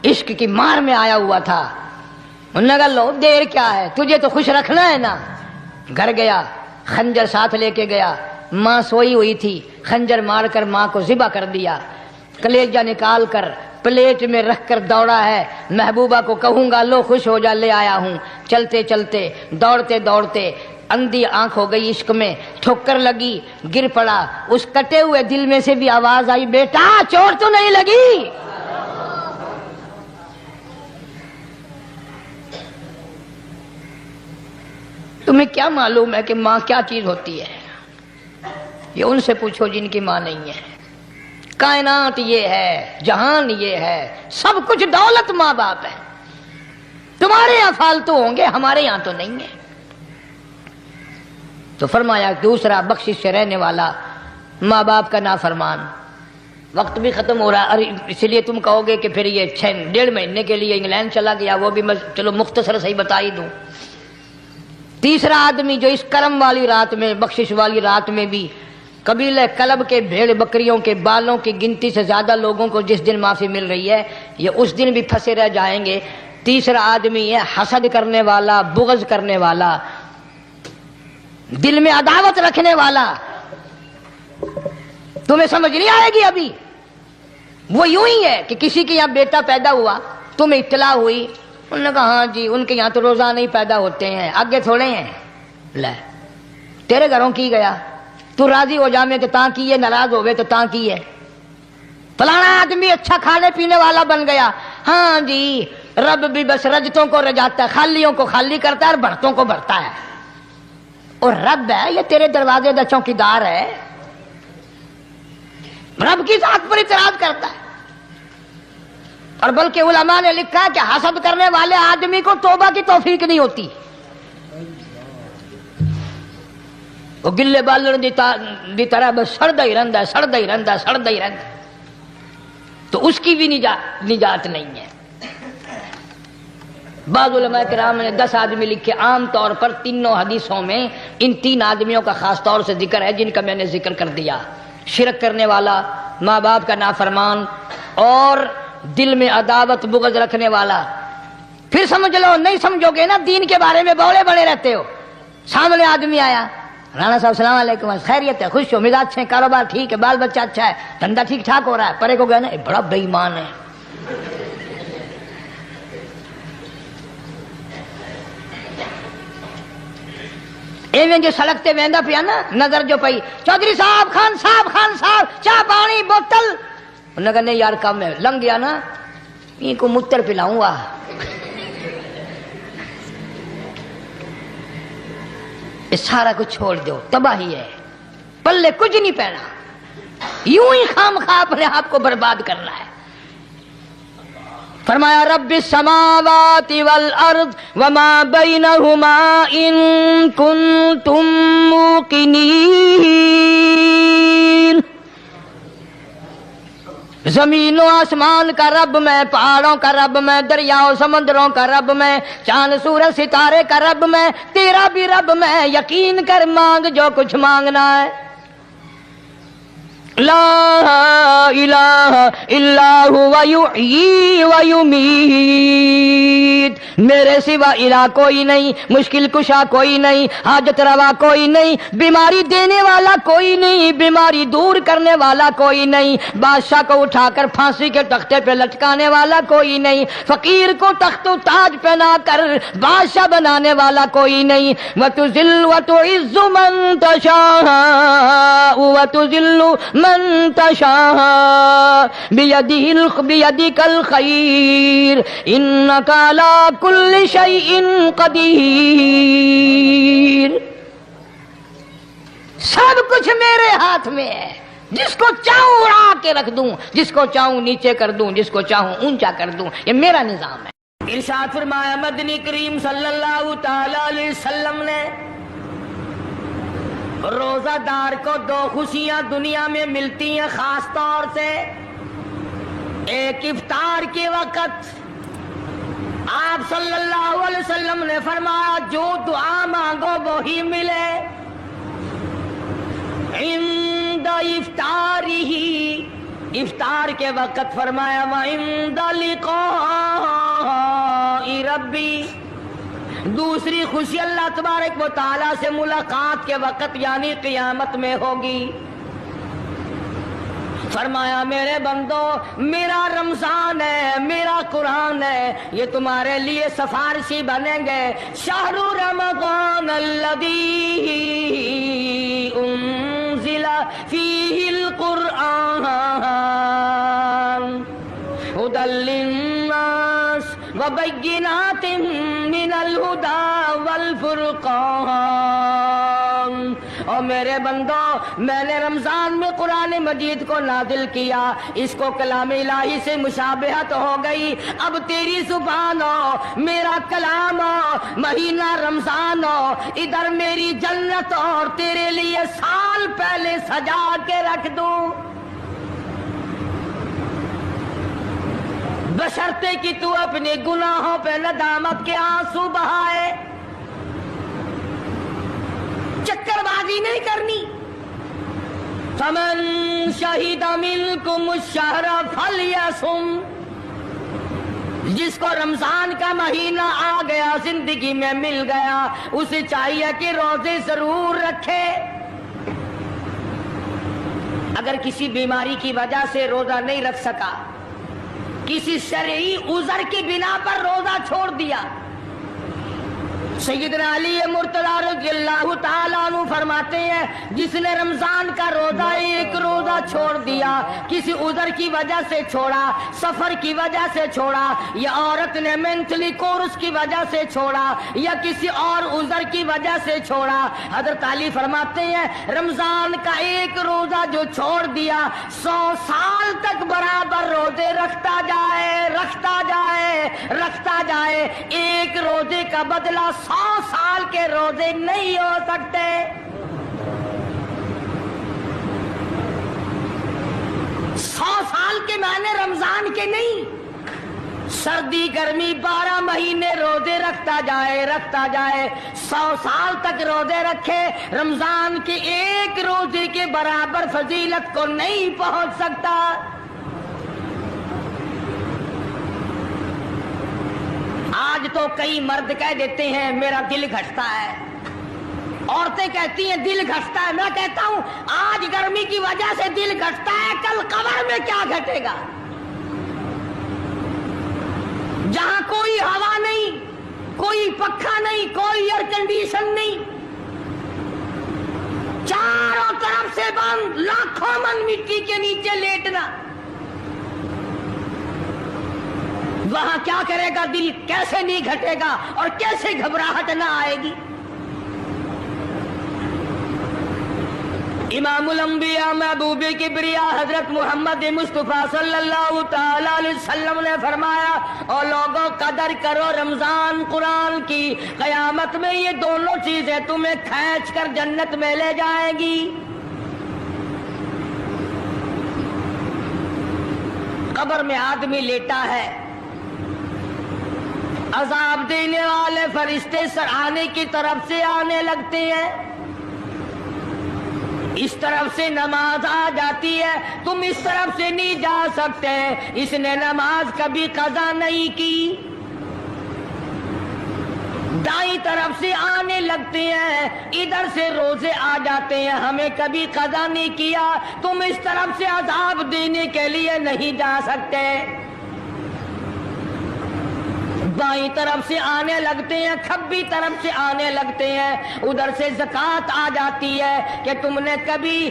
A: عشق کی مار میں آیا ہوا تھا۔ انہوں نے کہا لو دیر کیا ہے، تجھے تو خوش رکھنا ہے نا، گھر گیا، خنجر ساتھ لے کے گیا، ماں سوئی ہوئی تھی، خنجر مار کر ماں کو ذبح کر دیا، کلیجہ نکال کر پلیٹ میں رکھ کر دوڑا ہے، محبوبہ کو کہوں گا لو خوش ہو جا لے آیا ہوں، چلتے چلتے دوڑتے دوڑتے اندھی آنکھ ہو گئی عشق میں، ٹھوکر لگی، گر پڑا، اس کٹے ہوئے دل میں سے بھی آواز آئی، بیٹا چوٹ تو نہیں لگی؟ تمہیں کیا معلوم ہے کہ ماں کیا چیز ہوتی ہے؟ یہ ان سے پوچھو جن کی ماں نہیں ہے۔ کائنات یہ ہے، جہان یہ ہے، سب کچھ دولت ماں باپ ہے۔ تمہارے یہاں فالتو ہوں گے، ہمارے یہاں تو نہیں ہے۔ تو فرمایا دوسرا بخشش سے رہنے والا ماں باپ کا نافرمان۔ وقت بھی ختم ہو رہا ہے، اور اس لیے تم کہو گے کہ پھر یہ 1.5 مہینے کے لیے انگلینڈ چلا گیا، وہ بھی میں چلو مختصر صحیح بتا ہی دوں۔ تیسرا آدمی جو اس کرم والی رات میں، بخشش والی رات میں بھی قبیلہ کلب کے بھیڑ بکریوں کے بالوں کی گنتی سے زیادہ لوگوں کو جس دن معافی مل رہی ہے، یہ اس دن بھی پھنسے رہ جائیں گے۔ تیسرا آدمی ہے حسد کرنے والا، بغض کرنے والا، دل میں عداوت رکھنے والا۔ تمہیں سمجھ نہیں آئے گی ابھی۔ وہ یوں ہی ہے کہ کسی کے یہاں بیٹا پیدا ہوا، تمہیں اطلاع ہوئی، انہوں نے کہا ہاں جی ان کے یہاں تو روزانہ ہی پیدا ہوتے ہیں، آگے تھوڑے ہیں۔ لے تیرے گھروں کی گیا، تو راضی ہو جا میں تو تاں کی ہے، ناراض ہوئے تو تاں کی ہے۔ فلانا آدمی اچھا کھانے پینے والا بن گیا، ہاں جی رب بھی بس رجتوں کو رجاتا ہے، خالیوں کو خالی کرتا ہے اور بھرتوں کو بھرتا ہے۔ اور رب ہے یہ تیرے دروازے کا چوکیدار ہے، رب کی ذات پر اعتراض کرتا ہے۔ اور بلکہ علماء نے لکھا ہے کہ حسد کرنے والے آدمی کو توبہ کی توفیق نہیں ہوتی۔ وہ گلے بالن دی طرح بس سڑدا ہی رہندا ہے، سڑدا ہی رہندا ہے، سڑدا ہی رہندا ہے، تو اس کی بھی نجات نہیں ہے۔ بعض علماء کرام نے 10 آدمی لکھے، عام طور پر تینوں حدیثوں میں ان 3 آدمیوں کا خاص طور سے ذکر ہے جن کا میں نے ذکر کر دیا۔ شرک کرنے والا، ماں باپ کا نافرمان، اور دل میں عداوت بغض رکھنے والا۔ پھر سمجھ لو، نہیں سمجھو گے نا دین کے بارے میں بولے بڑے رہتے ہو۔ سامنے آدمی آیا، رانا صاحب السلام علیکم، خیریت ہے، خوش ہو، مزاج اچھے، کاروبار ٹھیک ہے، بال بچہ اچھا ہے، دھندا ٹھیک ٹھاک ہو رہا ہے، پرے کو گیا نا بڑا بے ایمان ہے۔ ایویں جو سڑک تے ویندا پیا نا، نظر جو پئی، چودھری صاحب، خان صاحب چاہ پانی بوتل، انہوں نے کہا نہیں یار کم ہے، لنگ گیا نا ان کو متر پلاؤں گا۔ یہ سارا کچھ چھوڑ دو، تباہی ہے، پلے کچھ نہیں پہنا، یوں ہی خام خواہ اپنے آپ کو برباد کرنا ہے۔ فرمایا رب السماوات والارض وما بینہما ان کنتم موقنین، زمین و آسمان کا رب میں، پہاڑوں کا رب میں، دریاؤں سمندروں کا رب میں، چاند سورج ستارے کا رب میں، تیرا بھی رب میں، یقین کر مانگ جو کچھ مانگنا ہے۔ لا الہ الا هو یحیی و یمیت، میرے سوا الہ کوئی نہیں، مشکل کشا کوئی نہیں، حاجت روا کوئی نہیں، بیماری دینے والا کوئی نہیں، بیماری دور کرنے والا کوئی نہیں، بادشاہ کو اٹھا کر پھانسی کے تختے پہ لٹکانے والا کوئی نہیں، فقیر کو تخت و تاج پہنا کر بادشاہ بنانے والا کوئی نہیں۔ وتذل وتعز من تشاء وتذل من تشاء بیدک الخیر انک علی کل شیء قدیر۔ سب کچھ میرے ہاتھ میں ہے، جس کو چاہوں اڑا کے رکھ دوں، جس کو چاہوں نیچے کر دوں، جس کو چاہوں اونچا کر دوں، یہ میرا نظام ہے۔ ارشاد فرمایا مدنی کریم صلی اللہ تعالی علیہ وسلم نے، روزہ دار کو 2 خوشیاں دنیا میں ملتی ہیں خاص طور سے۔ ایک افطار کے وقت آپ صلی اللہ علیہ وسلم نے فرمایا جو دعا مانگو وہی ملے۔ عند افطارہ، افطار کے وقت فرمایا وعند لقاء ربی، دوسری خوشی اللہ تبارک و تعالیٰ سے ملاقات کے وقت یعنی قیامت میں ہوگی۔ فرمایا میرے بندو میرا رمضان ہے، میرا قرآن ہے، یہ تمہارے لیے سفارشی بنیں گے۔ شہر رمضان الذی انزل فیہ القرآن ہدی للناس وبینات من الہدی والفرقان۔ اور میرے بندو میں نے رمضان میں قرآن مجید کو نازل کیا، اس کو کلام الہی سے مشابہت ہو گئی۔ اب تیری زبان ہو، میرا کلام ہو، مہینہ رمضان ہو، ادھر میری جنت اور تیرے لیے سال پہلے سجا کے رکھ دوں، بشرطے کہ تو اپنے گناہوں پہ ندامت کے آنسو بہائے، چکر بازی نہیں کرنی۔ فمن شہد منکم الشہر فلیصم، جس کو رمضان کا مہینہ آ گیا، زندگی میں مل گیا، اسے چاہیے کہ روزے ضرور رکھے۔ اگر کسی بیماری کی وجہ سے روزہ نہیں رکھ سکا، کسی شرعی عذر کی بنا پر روزہ چھوڑ دیا، سیدنا علی مرتضی رضی اللہ تعالیٰ عنہ فرماتے ہیں جس نے رمضان کا روزہ ایک روزہ چھوڑ دیا، کسی عذر کی وجہ سے چھوڑا، سفر کی وجہ سے چھوڑا، یا عورت نے مینٹلی کورس کی وجہ سے چھوڑا، یا کسی اور عذر کی وجہ سے چھوڑا، حضرت علی فرماتے ہیں رمضان کا ایک روزہ جو چھوڑ دیا 100 سال تک برابر روزے رکھتا جائے، رکھتا جائے، رکھتا جائے، ایک روزے کا بدلہ 100 سال کے روزے نہیں ہو سکتے۔ سال کے معنی رمضان کے نہیں، سردی گرمی 12 مہینے روزے رکھتا جائے، رکھتا جائے، 100 سال تک روزے رکھے، رمضان کے ایک روزے کے برابر فضیلت کو نہیں پہنچ سکتا۔ آج تو کئی مرد کہہ دیتے ہیں میرا دل گھٹتا ہے، عورتیں کہتی ہیں دل گھٹتا ہے، میں کہتا ہوں آج گرمی کی وجہ سے دل گھٹتا ہے، کل قبر میں کیا گھٹے گا؟ جہاں کوئی ہوا نہیں، کوئی پنکھا نہیں، کوئی ایئر کنڈیشن نہیں، چاروں طرف سے بند، لاکھوں من مٹی کے نیچے لیٹنا، وہاں کیا کرے گا دل؟ کیسے نہیں گھٹے گا اور کیسے گھبراہٹ نہ آئے گی؟ امام الانبیاء محبوب کبریا حضرت محمد مصطفیٰ صلی اللہ تعالی علیہ وسلم نے فرمایا اور لوگوں قدر کرو رمضان قرآن کی، قیامت میں یہ دونوں چیزیں تمہیں کھینچ کر جنت میں لے جائیں گی۔ قبر میں آدمی لیٹا ہے، عذاب دینے والے فرشتے سرانے کی طرف سے آنے لگتے ہیں، اس طرف سے نماز آ جاتی ہے، تم اس طرف سے نہیں جا سکتے، اس نے نماز کبھی قضا نہیں کی۔ دائیں طرف سے آنے لگتے ہیں، ادھر سے روزے آ جاتے ہیں، ہمیں کبھی قضا نہیں کیا، تم اس طرف سے عذاب دینے کے لیے نہیں جا سکتے۔ بائیں طرف سے آنے لگتے ہیں، کھبی طرف سے آنے لگتے ہیں، ادھر سے زکوٰۃ آ جاتی ہے کہ تم نے کبھی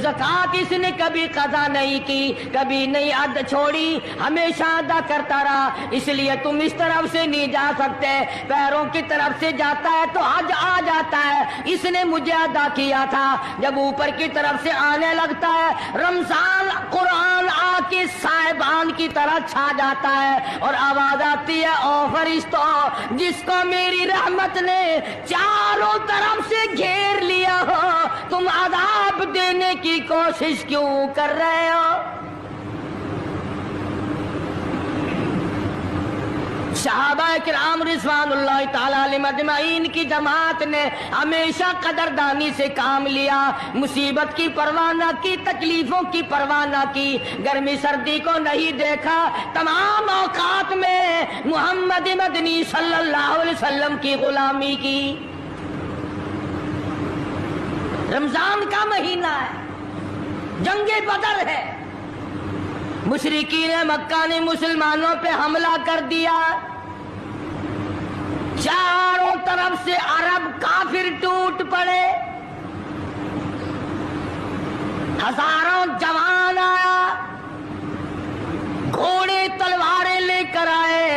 A: زکوٰۃ اس نے کبھی قضا نہیں کی، کبھی نہیں ادا چھوڑی، ہمیشہ ادا کرتا رہا، اس لیے تم اس طرف سے نہیں جا سکتے۔ پیروں کی طرف سے جاتا ہے تو حج آ جاتا ہے، اس نے مجھے ادا کیا تھا۔ جب اوپر کی طرف سے آنے لگتا ہے، رمضان قرآن آ کے صاحبان کی طرح چھا جاتا ہے اور آواز آتی ہے او فرشتوں، جس کو میری رحمت نے چاروں طرف سے گھیر لیا ہو، تم عذاب دینے کی کوشش کیوں کر رہے ہو؟ صحابہ کرام رضوان اللہ تعالی علیہم اجمعین کی جماعت نے ہمیشہ قدردانی سے کام لیا، مصیبت کی پرواہ نہ کی، تکلیفوں کی پرواہ نہ کی، گرمی سردی کو نہیں دیکھا، تمام اوقات میں محمد مدنی صلی اللہ علیہ وسلم کی غلامی کی۔ رمضان کا مہینہ ہے، جنگ بدر ہے، مشرکین مکہ نے مسلمانوں پہ حملہ کر دیا، چاروں طرف سے عرب کافر ٹوٹ پڑے، ہزاروں جوان آیا، گھوڑے تلواریں لے کر آئے،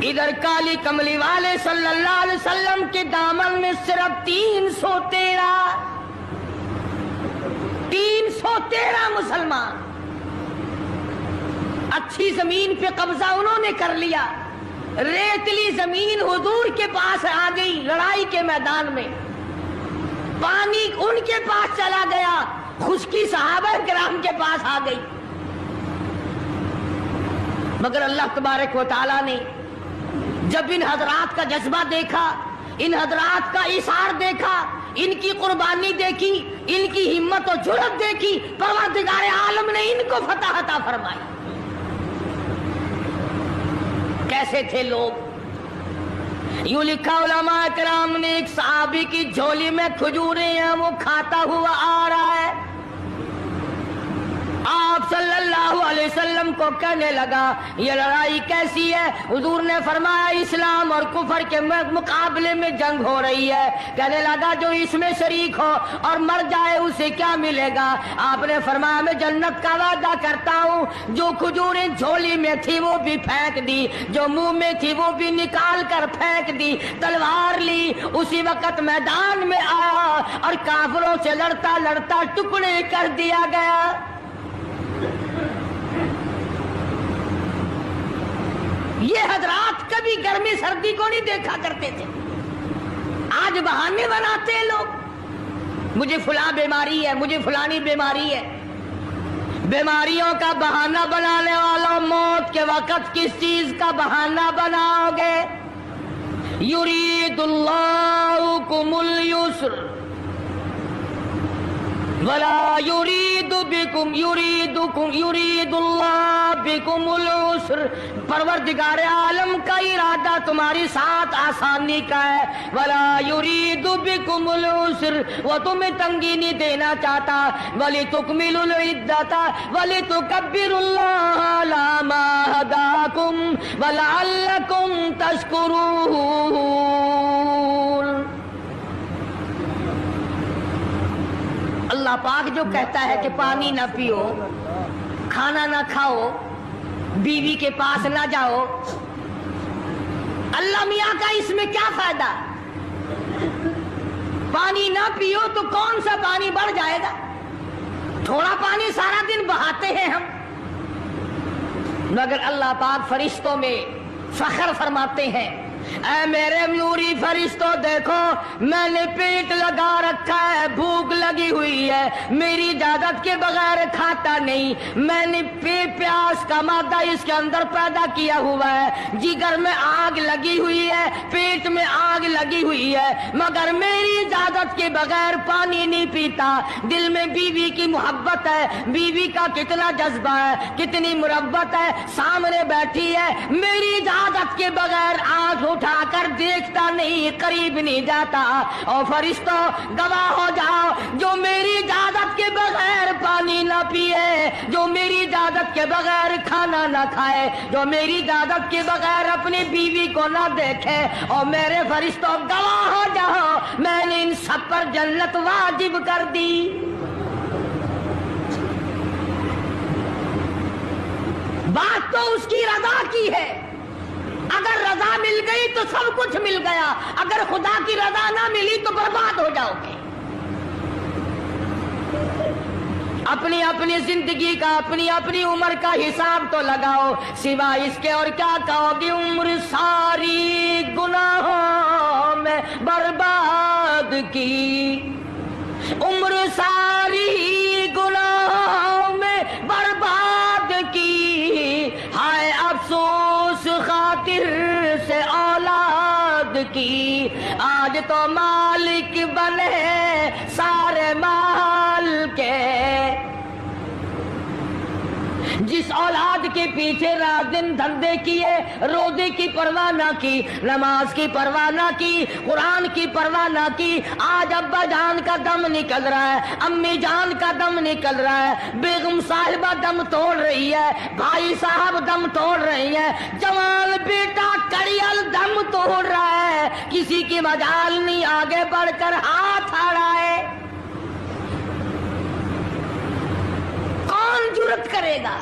A: ادھر کالی کملی والے صلی اللہ علیہ وسلم کے دامن میں صرف 313 مسلمان، اچھی زمین پہ قبضہ انہوں نے کر لیا، ریتلی زمین حضور کے پاس آ گئی، لڑائی کے میدان میں پانی ان کے پاس چلا گیا، خشکی صحابہ کرام کے پاس آ گئی، مگر اللہ تبارک و تعالیٰ نے جب ان حضرات کا جذبہ دیکھا، ان حضرات کا ایثار دیکھا، ان کی قربانی دیکھی، ان کی ہمت و جرأت دیکھی، پروردگار عالم نے ان کو فتح عطا فرمائی۔ کیسے تھے لوگ؟ یوں لکھا علماء کرام نے، ایک صحابی کی جھولی میں کھجوریں ہیں، وہ کھاتا ہوا آ رہا ہے، آپ صلی اللہ علیہ وسلم کو کہنے لگا یہ لڑائی کیسی ہے؟ حضور نے فرمایا اسلام اور کفر کے مقابلے میں جنگ ہو رہی ہے۔ کہنے لگا جو اس میں شریک ہو اور مر جائے اسے کیا ملے گا؟ آپ نے فرمایا میں جنت کا وعدہ کرتا ہوں، جو کھجوریں جھولی میں تھی وہ بھی پھینک دی، جو منہ میں تھی وہ بھی نکال کر پھینک دی، تلوار لی، اسی وقت میدان میں آیا اور کافروں سے لڑتا لڑتا ٹکڑے کر دیا گیا۔ یہ حضرات کبھی گرمی سردی کو نہیں دیکھا کرتے تھے، آج بہانے بناتے ہیں لوگ، مجھے فلاں بیماری ہے، مجھے فلانی بیماری ہے۔ بیماریوں کا بہانہ بنانے والوں، موت کے وقت کس چیز کا بہانہ بناؤ گے؟ یرید اللہ بکم اليسر ولا یرید بکم یرید اللہ بکم العسر۔ پروردگار عالم کا ارادہ تمہاری ساتھ آسانی کا ہے، ولا یرید بکم العسر، وہ تمہیں تنگی نہیں دینا چاہتا، ولتکملوا العدۃ ولتکبروا اللہ علی ما ہداکم ولعلکم تشکرون۔ اللہ پاک جو کہتا ہے کہ پانی نہ پیو، کھانا نہ کھاؤ، بیوی کے پاس نہ جاؤ، اللہ میاں کا اس میں کیا فائدہ؟ پانی نہ پیو تو کون سا پانی بڑھ جائے گا؟ تھوڑا پانی سارا دن بہاتے ہیں ہم، مگر اللہ پاک فرشتوں میں فخر فرماتے ہیں، اے میرے نوری فرشتوں دیکھو میں نے پیٹ لگا رکھا ہے، بھوک لگی ہوئی ہے، میری اجازت کے بغیر کھاتا نہیں، میں نے پیاس کا مادہ اس کے اندر پیدا کیا ہوا ہے، جگر میں آگ لگی ہوئی ہے، پیٹ میں آگ لگی ہوئی ہے، مگر میری اجازت کے بغیر پانی نہیں پیتا۔ دل میں بیوی کی محبت ہے، بیوی کا کتنا جذبہ ہے، کتنی مربت ہے، سامنے بیٹھی ہے، میری اجازت کے بغیر آنکھ اٹھا کر دیکھتا نہیں، قریب نہیں جاتا۔ اور فرشتوں گواہ ہو جاؤ، جو میری اجازت کے بغیر پانی نہ پیے، جو میری اجازت کے بغیر کھانا نہ کھائے، جو میری اجازت کے بغیر اپنی بیوی کو نہ دیکھے، اور میرے فرشتوں گواہ ہو جاؤ میں نے ان سب پر جنت واجب کر دی۔ بات تو اس کی رضا کی ہے، اگر رضا مل گئی تو سب کچھ مل گیا، اگر خدا کی رضا نہ ملی تو برباد ہو جاؤ گے۔ اپنی اپنی زندگی کا، اپنی اپنی عمر کا حساب تو لگاؤ، سوا اس کے اور کیا کہو گی؟ عمر ساری گناہوں میں برباد کی، عمر ساری گناہوں میں برباد کی، ہائے افسوس سے اولاد کی، آج تو مالک بنے سارے مال کے۔ جس اولاد کے پیچھے رات دن دھندے کیے، روزے کی پرواہ نہ کی، نماز کی پرواہ نہ کی، قرآن کی پرواہ نہ کی، آج ابا جان کا دم نکل رہا ہے، امی جان کا دم نکل رہا ہے، بیگم صاحبہ دم توڑ رہی ہے، بھائی صاحب دم توڑ رہی ہے، جوان بیٹا کڑیل دم توڑ رہا ہے، کسی کی مجال نہیں آگے بڑھ کر ہاتھ آ رہا ہے۔ کون جرت کرے گا؟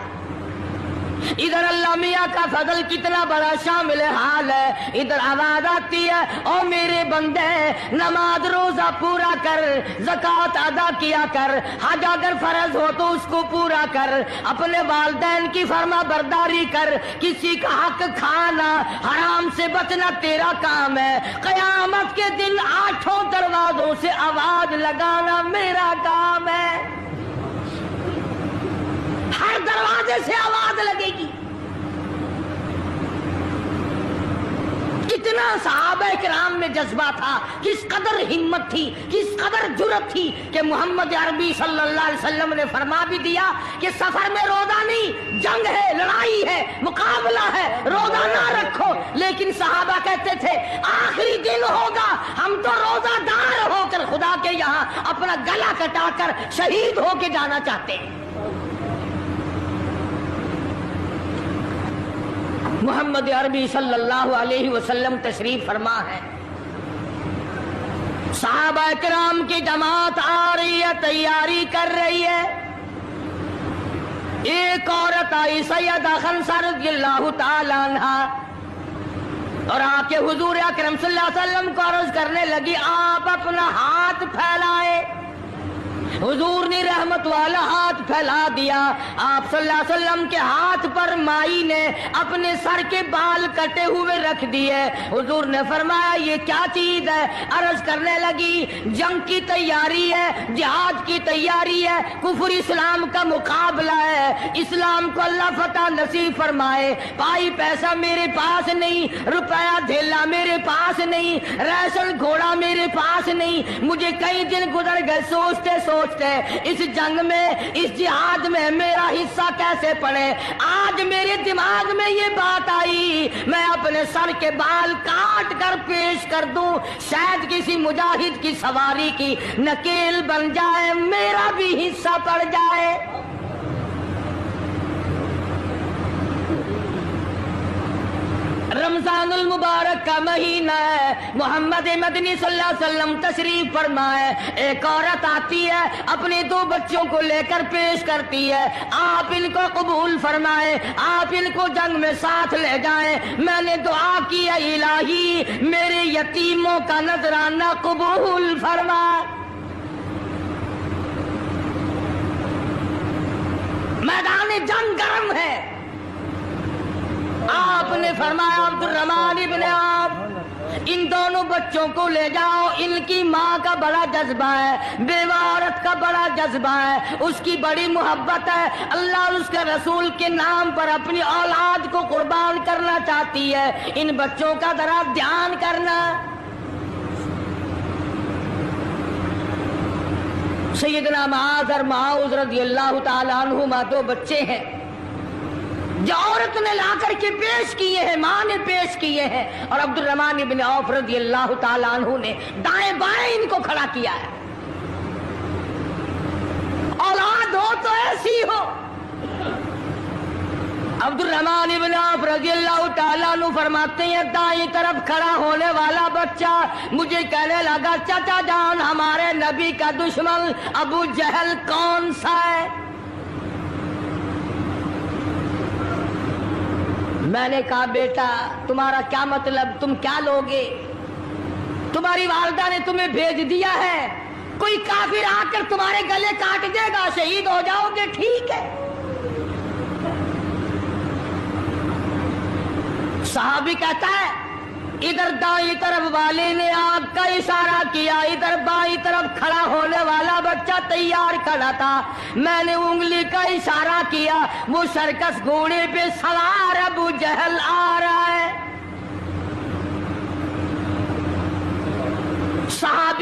A: ادھر اللہ میاں کا فضل کتنا بڑا شامل حال ہے، ادھر آواز آتی ہے او میرے بندے نماز روزہ پورا کر، زکوٰۃ ادا کیا کر، حج اگر فرض ہو تو اس کو پورا کر، اپنے والدین کی فرما برداری کر، کسی کا حق کھانا حرام سے بچنا تیرا کام ہے، قیامت کے دن 8 دروازوں سے آواز لگانا میرا کام ہے۔ ہر دروازے سے آواز لگے گی۔ کتنا صحابہ کرام میں جذبہ تھا، کس قدر ہمت تھی، کس قدر جرأت تھی کہ محمد عربی صلی اللہ علیہ وسلم نے فرما بھی دیا کہ سفر میں روزہ نہیں، جنگ ہے، لڑائی ہے، مقابلہ ہے، روزہ نہ رکھو، لیکن صحابہ کہتے تھے آخری دن ہوگا ہم تو روزہ دار ہو کر خدا کے یہاں اپنا گلا کٹا کر شہید ہو کے جانا چاہتے ہیں۔ محمد عربی صلی اللہ علیہ وسلم تشریف فرما ہے، صحابہ کرام کی جماعت آ رہی ہے، تیاری کر رہی ہے، ایک عورت آئی سیدہ خنسہ رضی اللہ تعالی عنہا اور آ کے حضور اکرم صلی اللہ علیہ وسلم کو عرض کرنے لگی آپ اپنا ہاتھ پھیلائے۔ حضور نے رحمت والا ہاتھ پھیلا دیا، آپ صلی اللہ علیہ وسلم کے ہاتھ پر مائی نے اپنے سر کے بال کٹے ہوئے رکھ دیے۔ حضور نے فرمایا یہ کیا چیز ہے؟ عرض کرنے لگی جنگ کی تیاری ہے، جہاد کی تیاری ہے، کفر اسلام کا مقابلہ ہے، اسلام کو اللہ فتح نصیب فرمائے۔ پائی پیسہ میرے پاس نہیں، روپیہ دھیلا میرے پاس نہیں، ریشن گھوڑا میرے پاس نہیں، مجھے کئی دن گزر گئے سوچتے اس جنگ میں، اس جہاد میں میرا حصہ کیسے پڑے۔ آج میرے دماغ میں یہ بات آئی میں اپنے سر کے بال کاٹ کر پیش کر دوں، شاید کسی مجاہد کی سواری کی نکیل بن جائے، میرا بھی حصہ پڑ جائے۔ رمضان المبارک کا مہینہ ہے، محمد مدنی صلی اللہ علیہ وسلم تشریف فرمائے، ایک عورت آتی ہے اپنے 2 بچوں کو لے کر پیش کرتی ہے، آپ ان کو قبول فرمائے، آپ ان کو جنگ میں ساتھ لے جائیں، میں نے دعا کی ہے الہی میرے یتیموں کا نذرانہ قبول فرما۔ میدان جنگ گرم ہے، آپ نے فرمایا عبد الرحمن ابن عوف ان دونوں بچوں کو لے جاؤ، ان کی ماں کا بڑا جذبہ ہے، بیوہ عورت کا بڑا جذبہ ہے، اس کی بڑی محبت ہے، اللہ اور اس کے رسول کے نام پر اپنی اولاد کو قربان کرنا چاہتی ہے، ان بچوں کا ذرا دھیان کرنا۔ سیدنا معاذ اور معاذ رضی اللہ تعالیٰ عنہما 2 بچے ہیں جو عورت نے لا کر کے پیش کیے ہیں، ماں نے پیش کیے ہیں، اور عبد الرحمن بن عوف رضی اللہ تعالیٰ عنہ نے دائیں بائیں ان کو کھڑا کیا ہے۔ اولاد ہو تو ایسی ہو۔ عبد الرحمن بن عوف رضی اللہ تعالیٰ عنہ فرماتے ہیں دائیں طرف کھڑا ہونے والا بچہ مجھے کہنے لگا چچا جان ہمارے نبی کا دشمن ابو جہل کون سا ہے؟ میں نے کہا بیٹا تمہارا کیا مطلب، تم کیا لوگے؟ تمہاری والدہ نے تمہیں بھیج دیا ہے، کوئی کافر آ کر تمہارے گلے کاٹ دے گا، شہید ہو جاؤ گے، ٹھیک ہے۔ صحابی کہتا ہے ادھر دائیں طرف والے نے آگ کا اشارہ کیا، ادھر بائیں طرف کھڑا ہونے والا بچہ تیار کھڑا تھا، میں نے انگلی کا اشارہ کیا، وہ سرکس گھوڑے پہ سوار ابو جہل آ رہا ہے۔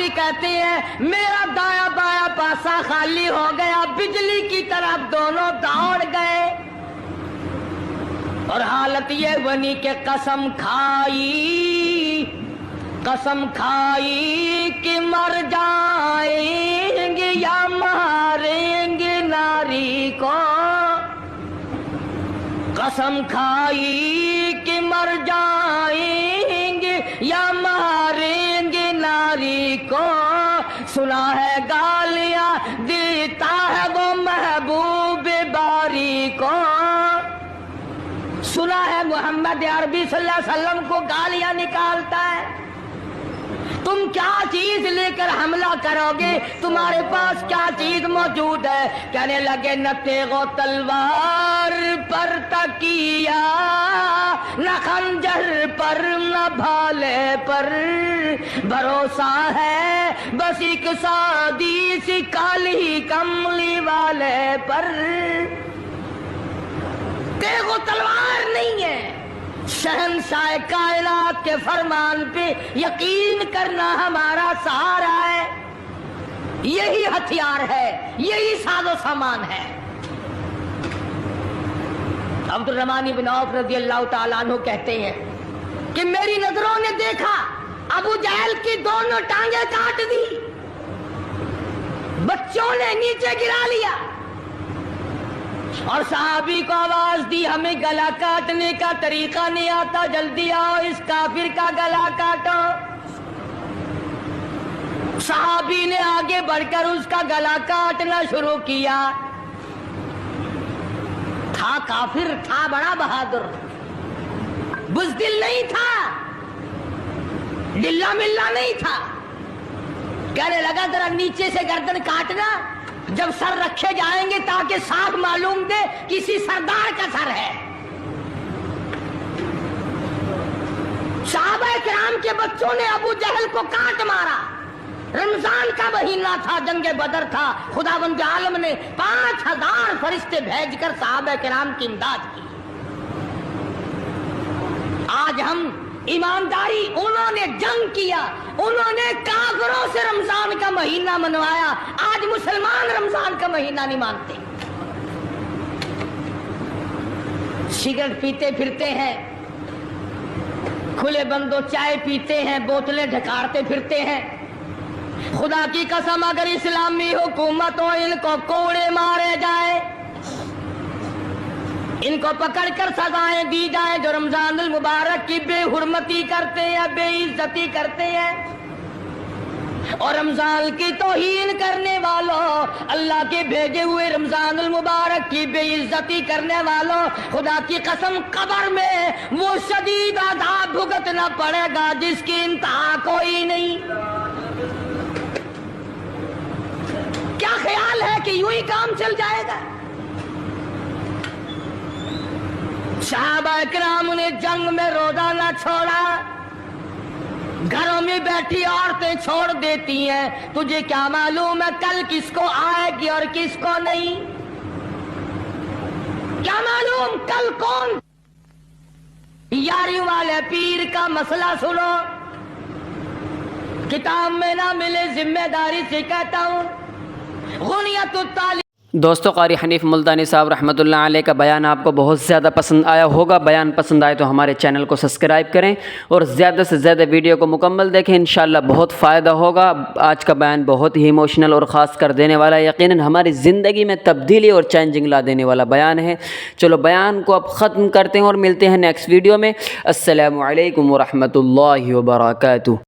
A: بھائی کہتے ہیں میرا دایاں بایاں پاسا خالی ہو گیا، بجلی کی طرف دونوں دوڑ گئے، اور حالت یہ بنی کہ قسم کھائی کہ مر جائیں گے یا ماریں گے ناری کو، قسم کھائی کہ مر جائیں گے یا ماریں گے ناری کو، سنا ہے گالیاں دیتا ہے وہ محبوب باری کو، سنا ہے محمد عربی صلی اللہ علیہ وسلم کو گالیاں نکالتا ہے، تم کیا چیز لے کر حملہ کرو گے، تمہارے پاس کیا چیز موجود ہے؟ کہنے لگے نہ تیغ و تلوار پر تکیہ، نہ خنجر پر نہ بھالے پر، بھروسہ ہے بس ایک سادی سی کالی کملی والے پر، تیغ و تلوار نہیں ہے، شہنشاہ کائنات کے فرمان پہ یقین کرنا ہمارا سہارا ہے، یہی ہتھیار ہے، یہی ساز و سامان ہے۔ عبد الرحمن بن عوف رضی اللہ تعالیٰ عنہ کہتے ہیں کہ میری نظروں نے دیکھا ابو جہل کی دونوں ٹانگیں کاٹ دی، بچوں نے نیچے گرا لیا، اور صحابی کو آواز دی ہمیں گلا کاٹنے کا طریقہ نہیں آتا، جلدی آؤ اس کافر کا گلا کاٹو۔ صحابی نے آگے بڑھ کر اس کا گلا کاٹنا شروع کیا، تھا کافر، تھا بڑا بہادر، بزدل نہیں تھا، ڈلا ملا نہیں تھا، کہنے لگا ذرا نیچے سے گردن کاٹنا، جب سر رکھے جائیں گے تاکہ صاف معلوم دے کسی سردار کا سر ہے۔ صحابہ کرام کے بچوں نے ابو جہل کو کاٹ مارا، رمضان کا مہینہ تھا، جنگ بدر تھا، خداوند عالم نے 5000 فرشتے بھیج کر صحابہ کرام کی امداد کی۔ آج ہم ایمانداری، انہوں نے جنگ کیا، انہوں نے کافروں سے رمضان کا مہینہ منوایا، آج مسلمان رمضان کا مہینہ نہیں مانتے، سگریٹ پیتے پھرتے ہیں، کھلے بندوں چائے پیتے ہیں، بوتلیں ڈھکارتے پھرتے ہیں۔ خدا کی قسم اگر اسلامی حکومت ہو ان کو کوڑے مارے جائے، ان کو پکڑ کر سزائیں دی جائیں جو رمضان المبارک کی بے حرمتی کرتے ہیں، بے عزتی کرتے ہیں، اور رمضان کی توہین کرنے والوں، اللہ کے بھیجے ہوئے رمضان المبارک کی بے عزتی کرنے والوں، خدا کی قسم قبر میں وہ شدید عذاب بھگتنا پڑے گا جس کی انتہا کوئی نہیں۔ کیا خیال ہے کہ یوں ہی کام چل جائے گا؟ صحابہ کرام نے جنگ میں روزہ نہ چھوڑا، گھروں میں بیٹھی عورتیں چھوڑ دیتی ہیں، تجھے کیا معلوم ہے کل کس کو آئے گی اور کس کو نہیں؟ کیا معلوم کل کون؟ یاری والے پیر کا مسئلہ سنو، کتاب میں نہ ملے، ذمہ داری سے کہتا ہوں، غنیت التعلیم۔
B: دوستو، قاری حنیف ملتانی صاحب رحمۃ اللہ علیہ کا بیان آپ کو بہت زیادہ پسند آیا ہوگا۔ بیان پسند آئے تو ہمارے چینل کو سبسکرائب کریں اور زیادہ سے زیادہ ویڈیو کو مکمل دیکھیں، انشاءاللہ بہت فائدہ ہوگا۔ آج کا بیان بہت ہی ایموشنل اور خاص کر دینے والا، یقیناً ہماری زندگی میں تبدیلی اور چینجنگ لا دینے والا بیان ہے۔ چلو بیان کو اب ختم کرتے ہیں اور ملتے ہیں نیکسٹ ویڈیو میں۔ السلام علیکم ورحمۃ اللہ وبرکاتہ۔